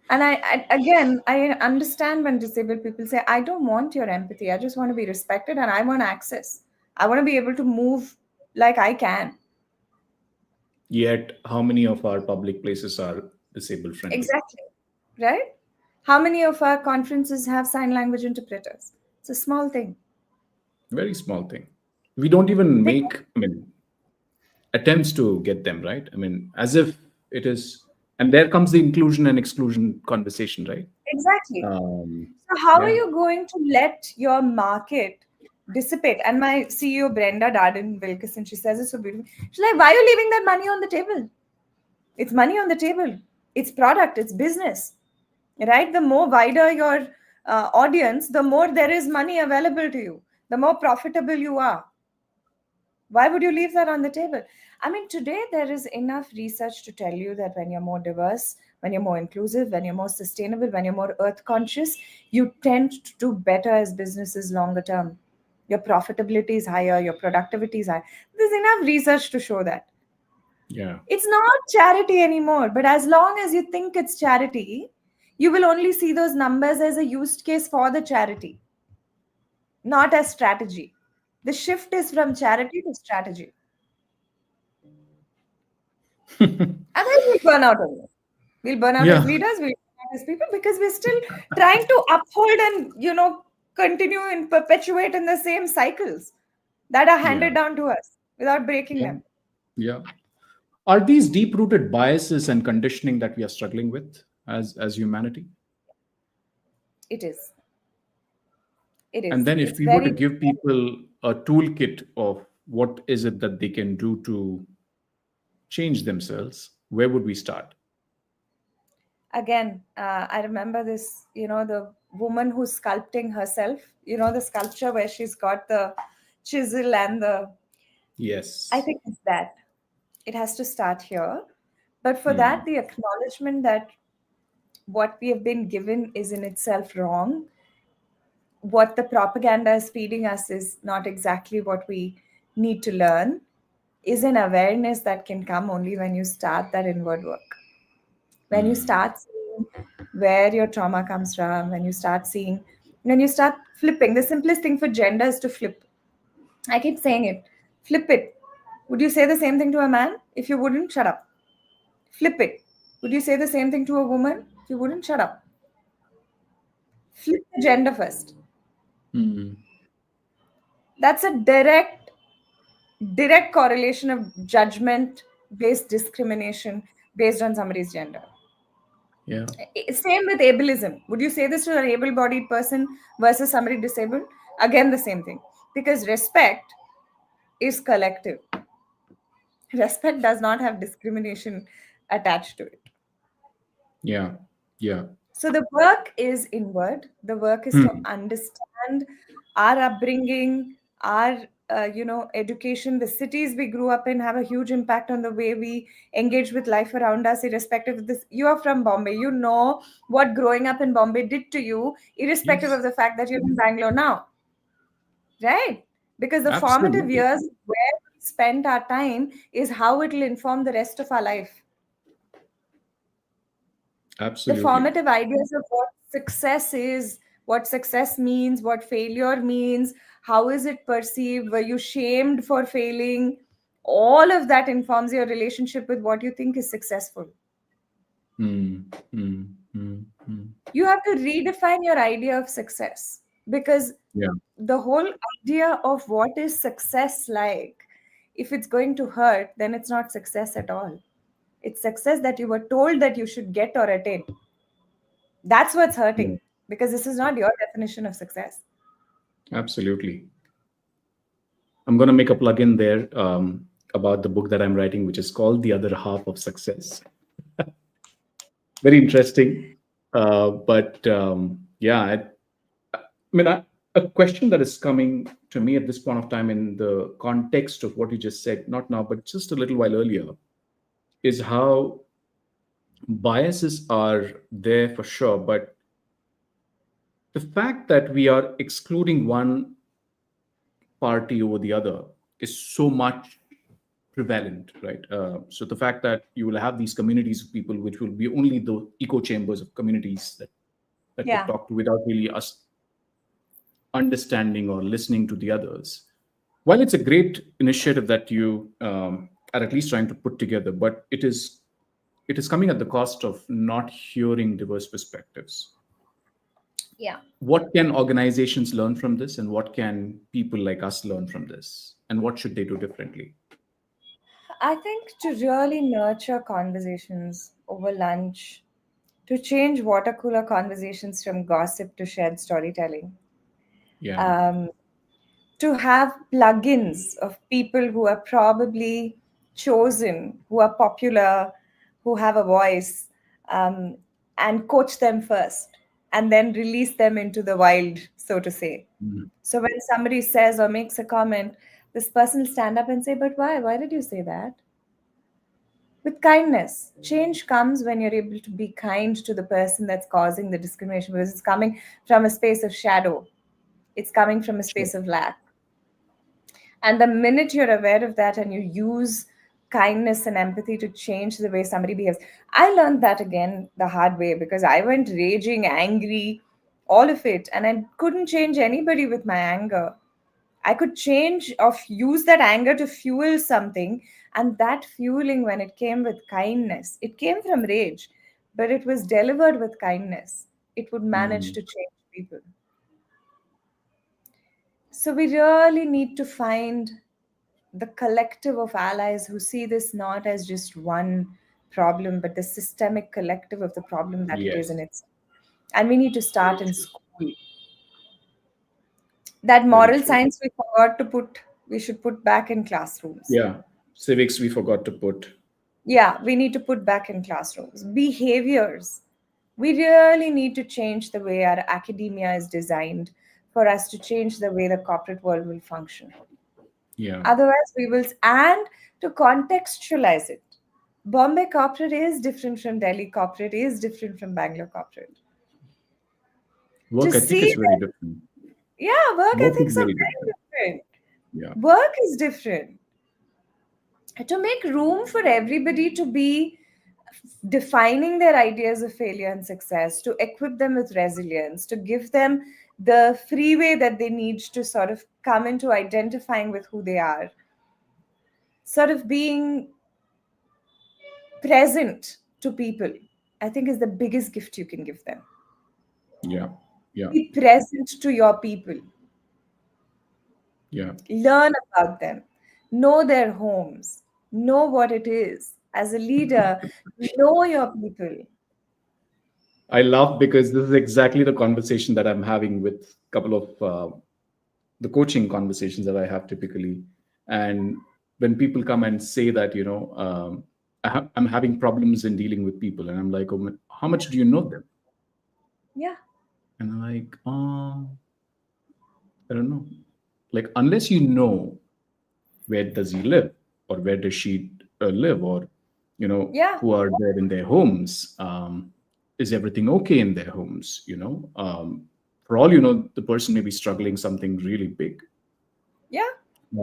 And I understand when disabled people say, I don't want your empathy. I just want to be respected and I want access. I want to be able to move like I can. Yet, how many of our public places are disabled friendly? Exactly. Right? How many of our conferences have sign language interpreters? It's a small thing. Very small thing. We don't even They, make, I mean, attempts to get them, right? I mean, as if it is, and there comes the inclusion and exclusion conversation, right? exactly. Um, So how are yeah. you going to let your market dissipate? And my CEO Brenda Darden Wilkerson, she says it so beautifully. She's like, why are you leaving that money on the table? It's money on the table. It's product. It's business, right? The more wider your audience, the more there is money available to you. The more profitable you are. Why would you leave that on the table? I mean, today there is enough research to tell you that when you're more diverse, when you're more inclusive, when you're more sustainable, when you're more earth conscious, you tend to do better as businesses longer term. Your profitability is higher, your productivity is higher. There's enough research to show that. Yeah. It's not charity anymore, but as long as you think it's charity, you will only see those numbers as a used case for the charity, not as strategy. The shift is from charity to strategy. Otherwise, we'll burn out on this. We'll burn out as Yeah. leaders, we'll burn out as people because we're still trying to uphold and, continue and perpetuate in the same cycles that are Yeah. handed down to us without breaking Yeah. them. Yeah. Are these deep rooted biases and conditioning that we are struggling with as humanity? It is. It And is. then, if It's we were to very, give people a toolkit of what is it that they can do to change themselves, where would we start? again, I remember this, the woman who's sculpting herself, the sculpture where she's got the chisel and I Yes. think it's that. It has to start here. But for Hmm. that, the acknowledgement that what we have been given is in itself wrong. What the propaganda is feeding us is not exactly what we need to learn, is an awareness that can come only when you start that inward work. When you Hmm. start seeing where your trauma comes from, when you start flipping, the simplest thing for gender is to flip. I keep saying it. Flip it. Would you say the same thing to a man? If you wouldn't, shut up. Flip it. Would you say the same thing to a woman? If you wouldn't, shut up. Flip the gender first. Hmm. That's a direct correlation of judgment based discrimination based on somebody's gender. Yeah. Same with ableism. Would you say this to an able bodied person versus somebody disabled? Again, the same thing. Because respect is collective, respect does not have discrimination attached to it. Yeah. Yeah. So the work is inward. The work is to Hmm. understand our upbringing, our education. The cities we grew up in have a huge impact on the way we engage with life around us, irrespective of this. You are from Bombay. You know what growing up in Bombay did to you, irrespective of Yes. the fact that you're in Bangalore now, right? Because the formative Absolutely. years where we spent our time is how it will inform the rest of our life. The Absolutely. formative ideas of what success is, what success means, what failure means, how is it perceived, were you shamed for failing? All of that informs your relationship with what you think is successful. Hmm. Hmm. Hmm. Hmm. You have to redefine your idea of success because Yeah. the whole idea of what is success like, if it's going to hurt, then it's not success at all. It's success that you were told that you should get or attain. That's what's Yeah. hurting because this is not your definition of success. Absolutely. I'm going to make a plug in there about the book that I'm writing, which is called The Other Half of Success. Very interesting. But yeah, I mean, A question that is coming to me at this point of time in the context of what you just said, not now, but just a little while earlier, is how biases are there for sure, but the fact that we are excluding one party over the other is so much prevalent, right? So the fact that you will have these communities of people which will be only the echo chambers of communities that would Yeah. talk to without really us understanding or listening to the others. While it's a great initiative that you are at least trying to put together, but it is coming at the cost of not hearing diverse perspectives. Yeah. What can organizations learn from this, and what can people like us learn from this, and what should they do differently? I think to really nurture conversations over lunch, to change water cooler conversations from gossip to shared storytelling, Yeah. um, to have plugins of people who are probably chosen, who are popular, who have a voice, um, and coach them first, and then release them into the wild, so to say. Mhm. So when somebody says or makes a comment, this person will stand up and say, "But why? Why did you say that?" With kindness. Change comes when you're able to be kind to the person that's causing the discrimination because it's coming from a space of shadow, it's coming from a Sure. space of lack. And the minute you're aware of that and you use kindness and empathy to change the way somebody behaves, I learned that again the hard way because I went raging, angry, all of it, and I couldn't change anybody with my anger. I could change or use that anger to fuel something. And that fueling, when it came with kindness, it came from rage, but it was delivered with kindness. It would manage Mm. to change people. So we really need to find the collective of allies who see this not as just one problem, but the systemic collective of the problem that it is in Yes. itself. And we need to Very start in true. school. That Very moral true. science we forgot to put, we should put back in classrooms. Yeah. Civics we forgot to put. Yeah, we need to put back in classrooms. Behaviors. We really need to change the way our academia is designed for us to change the way the corporate world will function. Yeah. Otherwise, we will, and to contextualize it. Bombay corporate is different from Delhi corporate, is different from Bangalore corporate. To Work ethic see is very that, different. yeah, work Work is ethics are very very different. different. Yeah. Work is different. To make room for everybody to be defining their ideas of failure and success, to equip them with resilience, to give them the freeway that they need to sort of come into identifying with who they are, sort of being present to people, I think is the biggest gift you can give them. Yeah. Yeah. Be present to your people, Yeah. learn about them, know their homes, know what it is. As a leader, know your people. I laugh because this is exactly the conversation that I'm having with a couple of the coaching conversations that I have typically. And when people come and say that, I'm having problems in dealing with people, and I'm like, oh, how much do you know them? Yeah, And I'm like, I don't know. Like, unless you know where does he live, or where does she live, or yeah, who are there in their homes, is everything okay in their homes, for all you know, the person may be struggling something really big. yeah.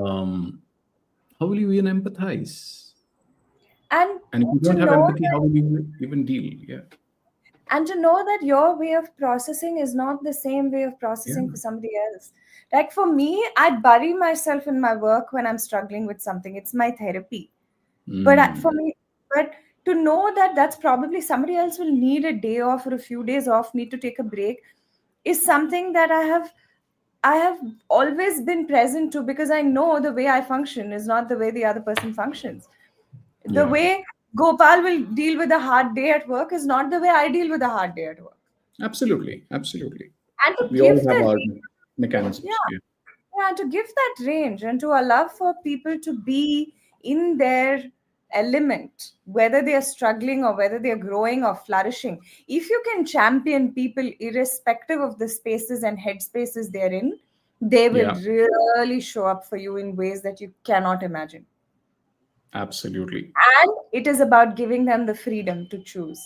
um, how will you even empathize? And And if you to don't have know empathy, how will you even deal? Yeah. and to know that your way of processing is not the same way of Yeah. processing for somebody else. Like for me, I bury myself in my work when I'm struggling with something. It's my therapy. For Mm. me, but to know that that's probably somebody else will need a day off or a few days off, need to take a break, is something that I have always been present to because I know the way I function is not the way the other person functions. The Yeah. way Gopal will deal with a hard day at work is not the way I deal with a hard day at work. Absolutely. Absolutely. And to We give all have the our range, mechanisms. yeah, Yeah. yeah, to give that range and to allow for people to be in their element, whether they are struggling or whether they are growing or flourishing, if you can champion people irrespective of the spaces and headspaces they're in, they will Yeah, really show up for you in ways that you cannot imagine. absolutely. And it is about giving them the freedom to choose.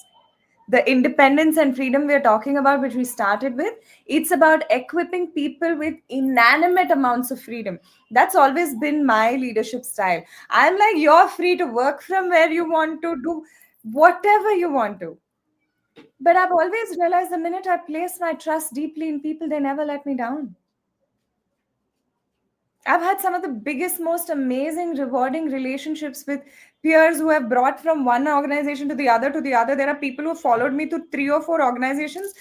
The independence and freedom we're talking about, which we started with, it's about equipping people with inanimate amounts of freedom. That's always been my leadership style. I'm like, you're free to work from where you want to, do whatever you want to. But I've always realized the minute I place my trust deeply in people, they never let me down. I've had some of the biggest, most amazing, rewarding relationships with peers who have brought from one organization to the other to the other. There are people who followed me to three or four organizations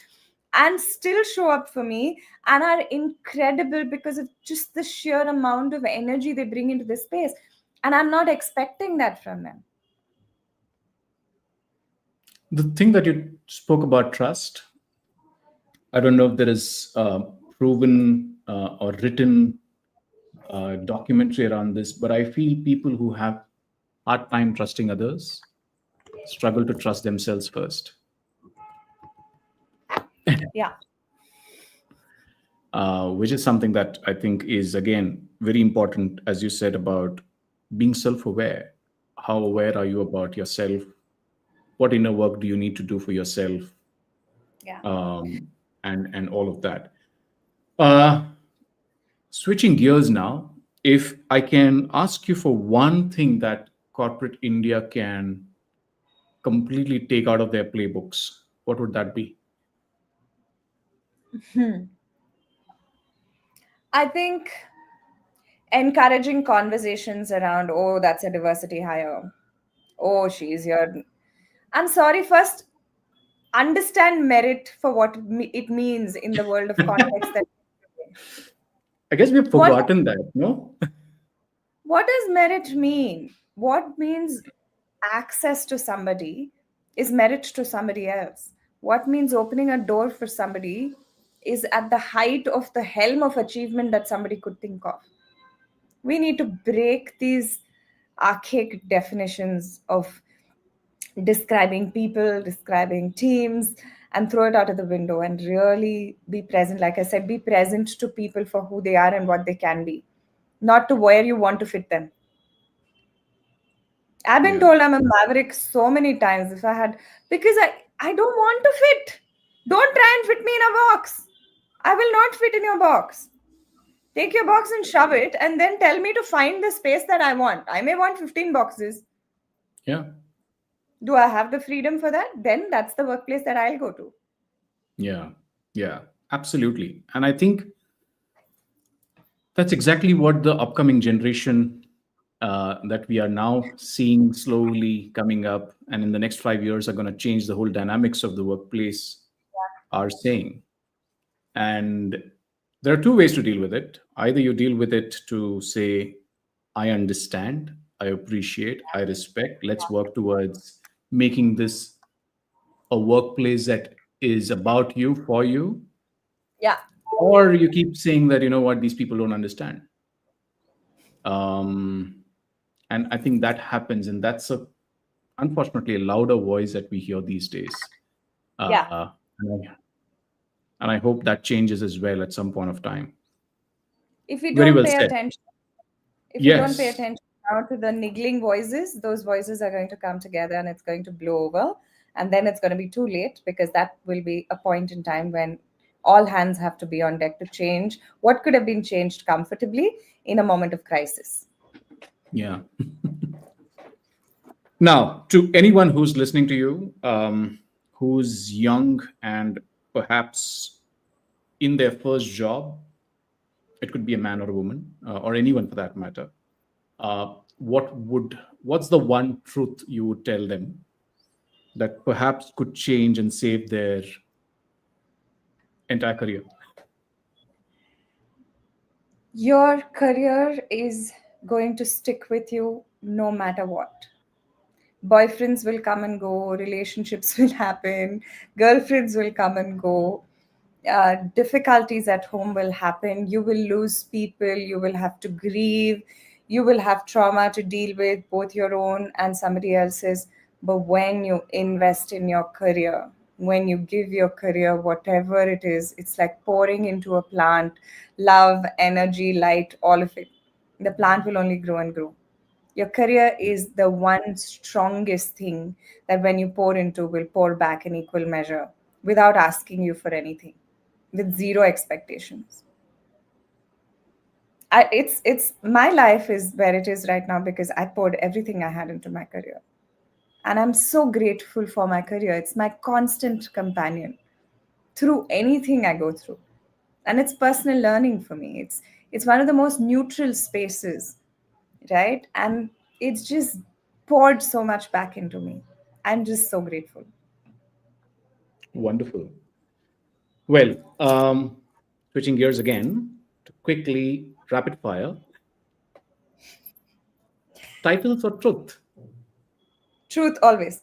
and still show up for me and are incredible because of just the sheer amount of energy they bring into this space. And I'm not expecting that from them. The thing that you spoke about trust, I don't know if there is proven or written documentary around this, but I feel people who have hard time trusting others struggle to trust themselves first, Yeah. which is something that I think is, again, very important, as you said, about being self aware. How aware are you about yourself? What inner work do you need to do for yourself? Yeah. And all of that. Uh, Switching gears now, if I can ask you for one thing that corporate India can completely take out of their playbooks, what would that be? I think encouraging conversations around, oh, that's a diversity hire. Oh, she's here. I'm sorry, first, understand merit for what it means in the world of context that I guess we've what forgotten that, no? what does merit mean? What means access to somebody is merit to somebody else? What means opening a door for somebody is at the height of the helm of achievement that somebody could think of. We need to break these archaic definitions of describing people, describing teams, and throw it out of the window and really be present. Like I said, be present to people for who they are and what they can be, not to where you want to fit them. I've been Yeah, told I'm a maverick so many times. If I had, because I don't want to fit. Don't try and fit me in a box. I will not fit in your box. Take your box and shove it, and then tell me to find the space that I want. I may want 15 boxes. yeah, Do I have the freedom for that? Then that's the workplace that I'll go to. yeah, yeah, absolutely. And I think that's exactly what the upcoming generation that we are now seeing slowly coming up and in the next 5 years are going to change the whole dynamics of the workplace are saying. And there are two ways to deal with it. Either you deal with it to say, I understand, I appreciate, I respect, let's work towards making this a workplace that is about you, for you. Yeah. Or you keep saying that, you know what, these people don't understand. Um, and I think that happens. And that's unfortunately a louder voice that we hear these days. Yeah. And I hope that changes as well at some point of time. If we Very don't well pay said. attention, if we don't pay Yes. attention now to the niggling voices, those voices are going to come together and it's going to blow over. And then it's going to be too late because that will be a point in time when all hands have to be on deck to change what could have been changed comfortably in a moment of crisis. Yeah. Now, to anyone who's listening to you, who's young and perhaps in their first job, it could be a man or a woman, or anyone for that matter. What's the one truth you would tell them that perhaps could change and save their entire career? Your career is going to stick with you no matter what. Boyfriends will come and go, relationships will happen, girlfriends will come and go, difficulties at home will happen, you will lose people, you will have to grieve, You will have trauma to deal with, both your own and somebody else's. But when you invest in your career, when you give your career whatever it is, it's like pouring into a plant love, energy, light, all of it. The plant will only grow and grow. Your career is the one strongest thing that when you pour into will pour back in equal measure without asking you for anything, with zero expectations. It's my life is where it is right now because I poured everything I had into my career. And I'm so grateful for my career. It's my constant companion through anything I go through. And it's personal learning for me. It's one of the most neutral spaces, right? And it's just poured so much back into me. I'm just so grateful. Wonderful. Well, switching gears again to quickly rapid fire titles or truth. Truth always.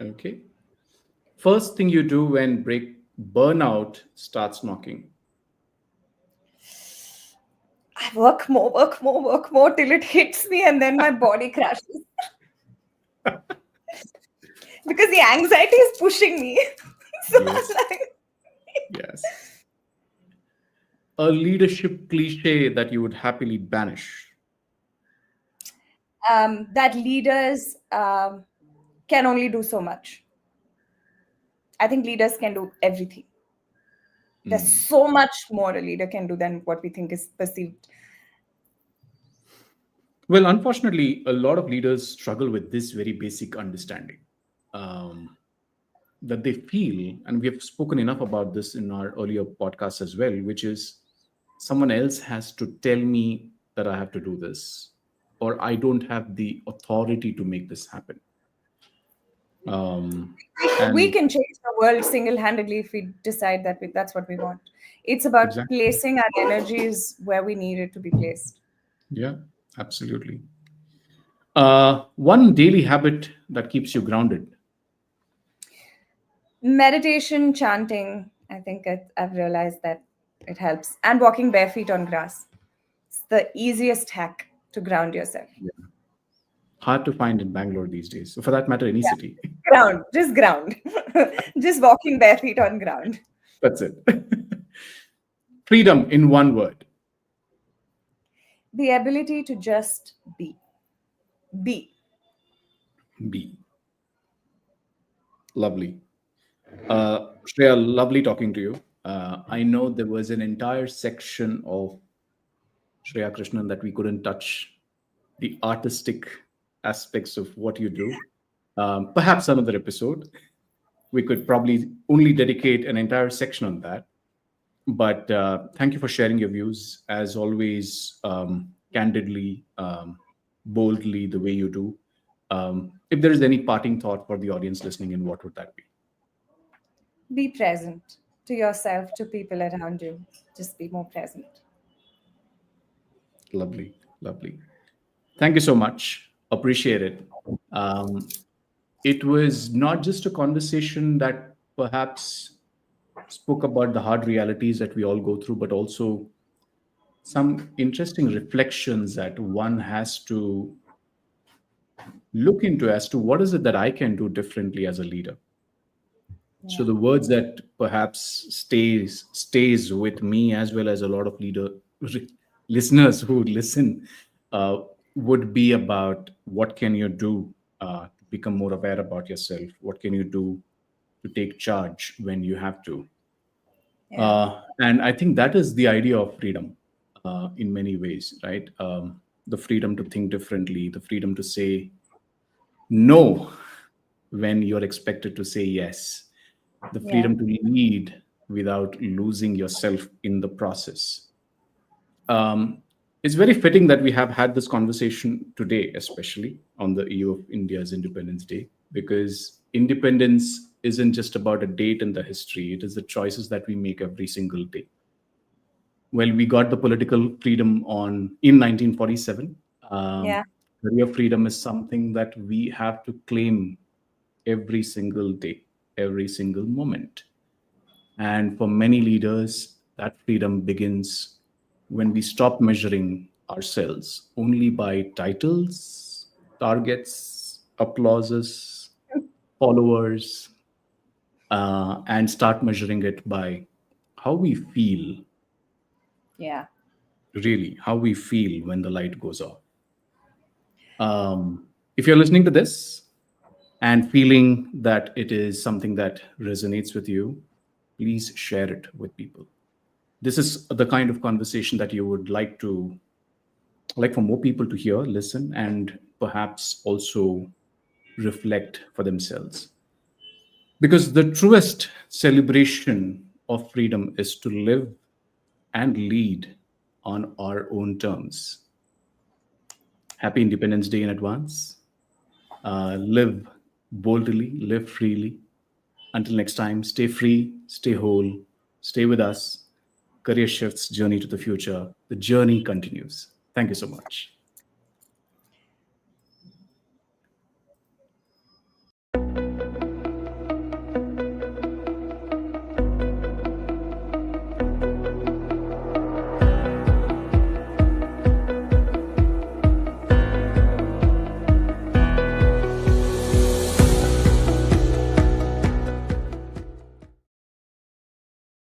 Okay. First thing you do when burnout starts knocking. I work more, work more, work more till it hits me and then my body crashes because the anxiety is pushing me. So I'm Yes. like, Yes. A leadership cliche that you would happily banish. that leaders can only do so much. I think leaders can do everything. There's Mm. so much more a leader can do than what we think is perceived. Well, unfortunately, a lot of leaders struggle with this very basic understanding um, that they feel, and we have spoken enough about this in our earlier podcasts as well, which is someone else has to tell me that I have to do this, or I don't have the authority to make this happen. Um, We and can change the world single-handedly if we decide that that's what we want. It's about exactly, placing our energies where we need it to be placed. yeah, absolutely. One daily habit that keeps you grounded. Meditation, chanting, I think I've realized that it helps. And walking bare feet on grass. It's the easiest hack to ground yourself. Hard to find in Bangalore these days. So for that matter, any Yeah. city. Ground, just ground. Just walking bare feet on ground. That's it. Freedom in one word. The ability to just be. Be. Be. Lovely. Shreya, lovely talking to you. I know there was an entire section of Shreya Krishnan that we couldn't touch, the artistic aspects of what you do. Perhaps another episode. We could probably only dedicate an entire section on that. But thank you for sharing your views, as always, candidly, boldly, the way you do. If there is any parting thought for the audience listening in, what would that be? Be present to yourself, to people around you. Just be more present. Lovely, lovely. Thank you so much. Appreciate it. Um, it was not just a conversation that perhaps spoke about the hard realities that we all go through, but also some interesting reflections that one has to look into as to what is it that I can do differently as a leader. So Yeah. the words that perhaps stays with me as well as a lot of listeners who listen uh, would be about what can you do to become more aware about yourself? What can you do to take charge when you have to? Yeah. And I think that is the idea of freedom in many ways, right? The freedom to think differently, the freedom to say no when you're expected to say yes, the Yeah. freedom to lead without losing yourself in the process. Um, it's very fitting that we have had this conversation today, especially on the eve of India's Independence Day, because independence isn't just about a date in the history, it is the choices that we make every single day. Well, we got the political freedom on in 1947. Yeah. Career freedom is something that we have to claim every single day, every single moment. And for many leaders, that freedom begins when we stop measuring ourselves only by titles, targets, applauses, followers, and start measuring it by how we feel, Yeah. really, how we feel when the light goes off. If you're listening to this and feeling that it is something that resonates with you, please share it with people. This is the kind of conversation that you would like for more people to hear, listen, and perhaps also reflect for themselves. Because the truest celebration of freedom is to live and lead on our own terms. Happy Independence Day in advance. Live boldly, live freely. Until next time, stay free, stay whole, stay with us. Career Shifts Journey to the Future. The journey continues. Thank you so much.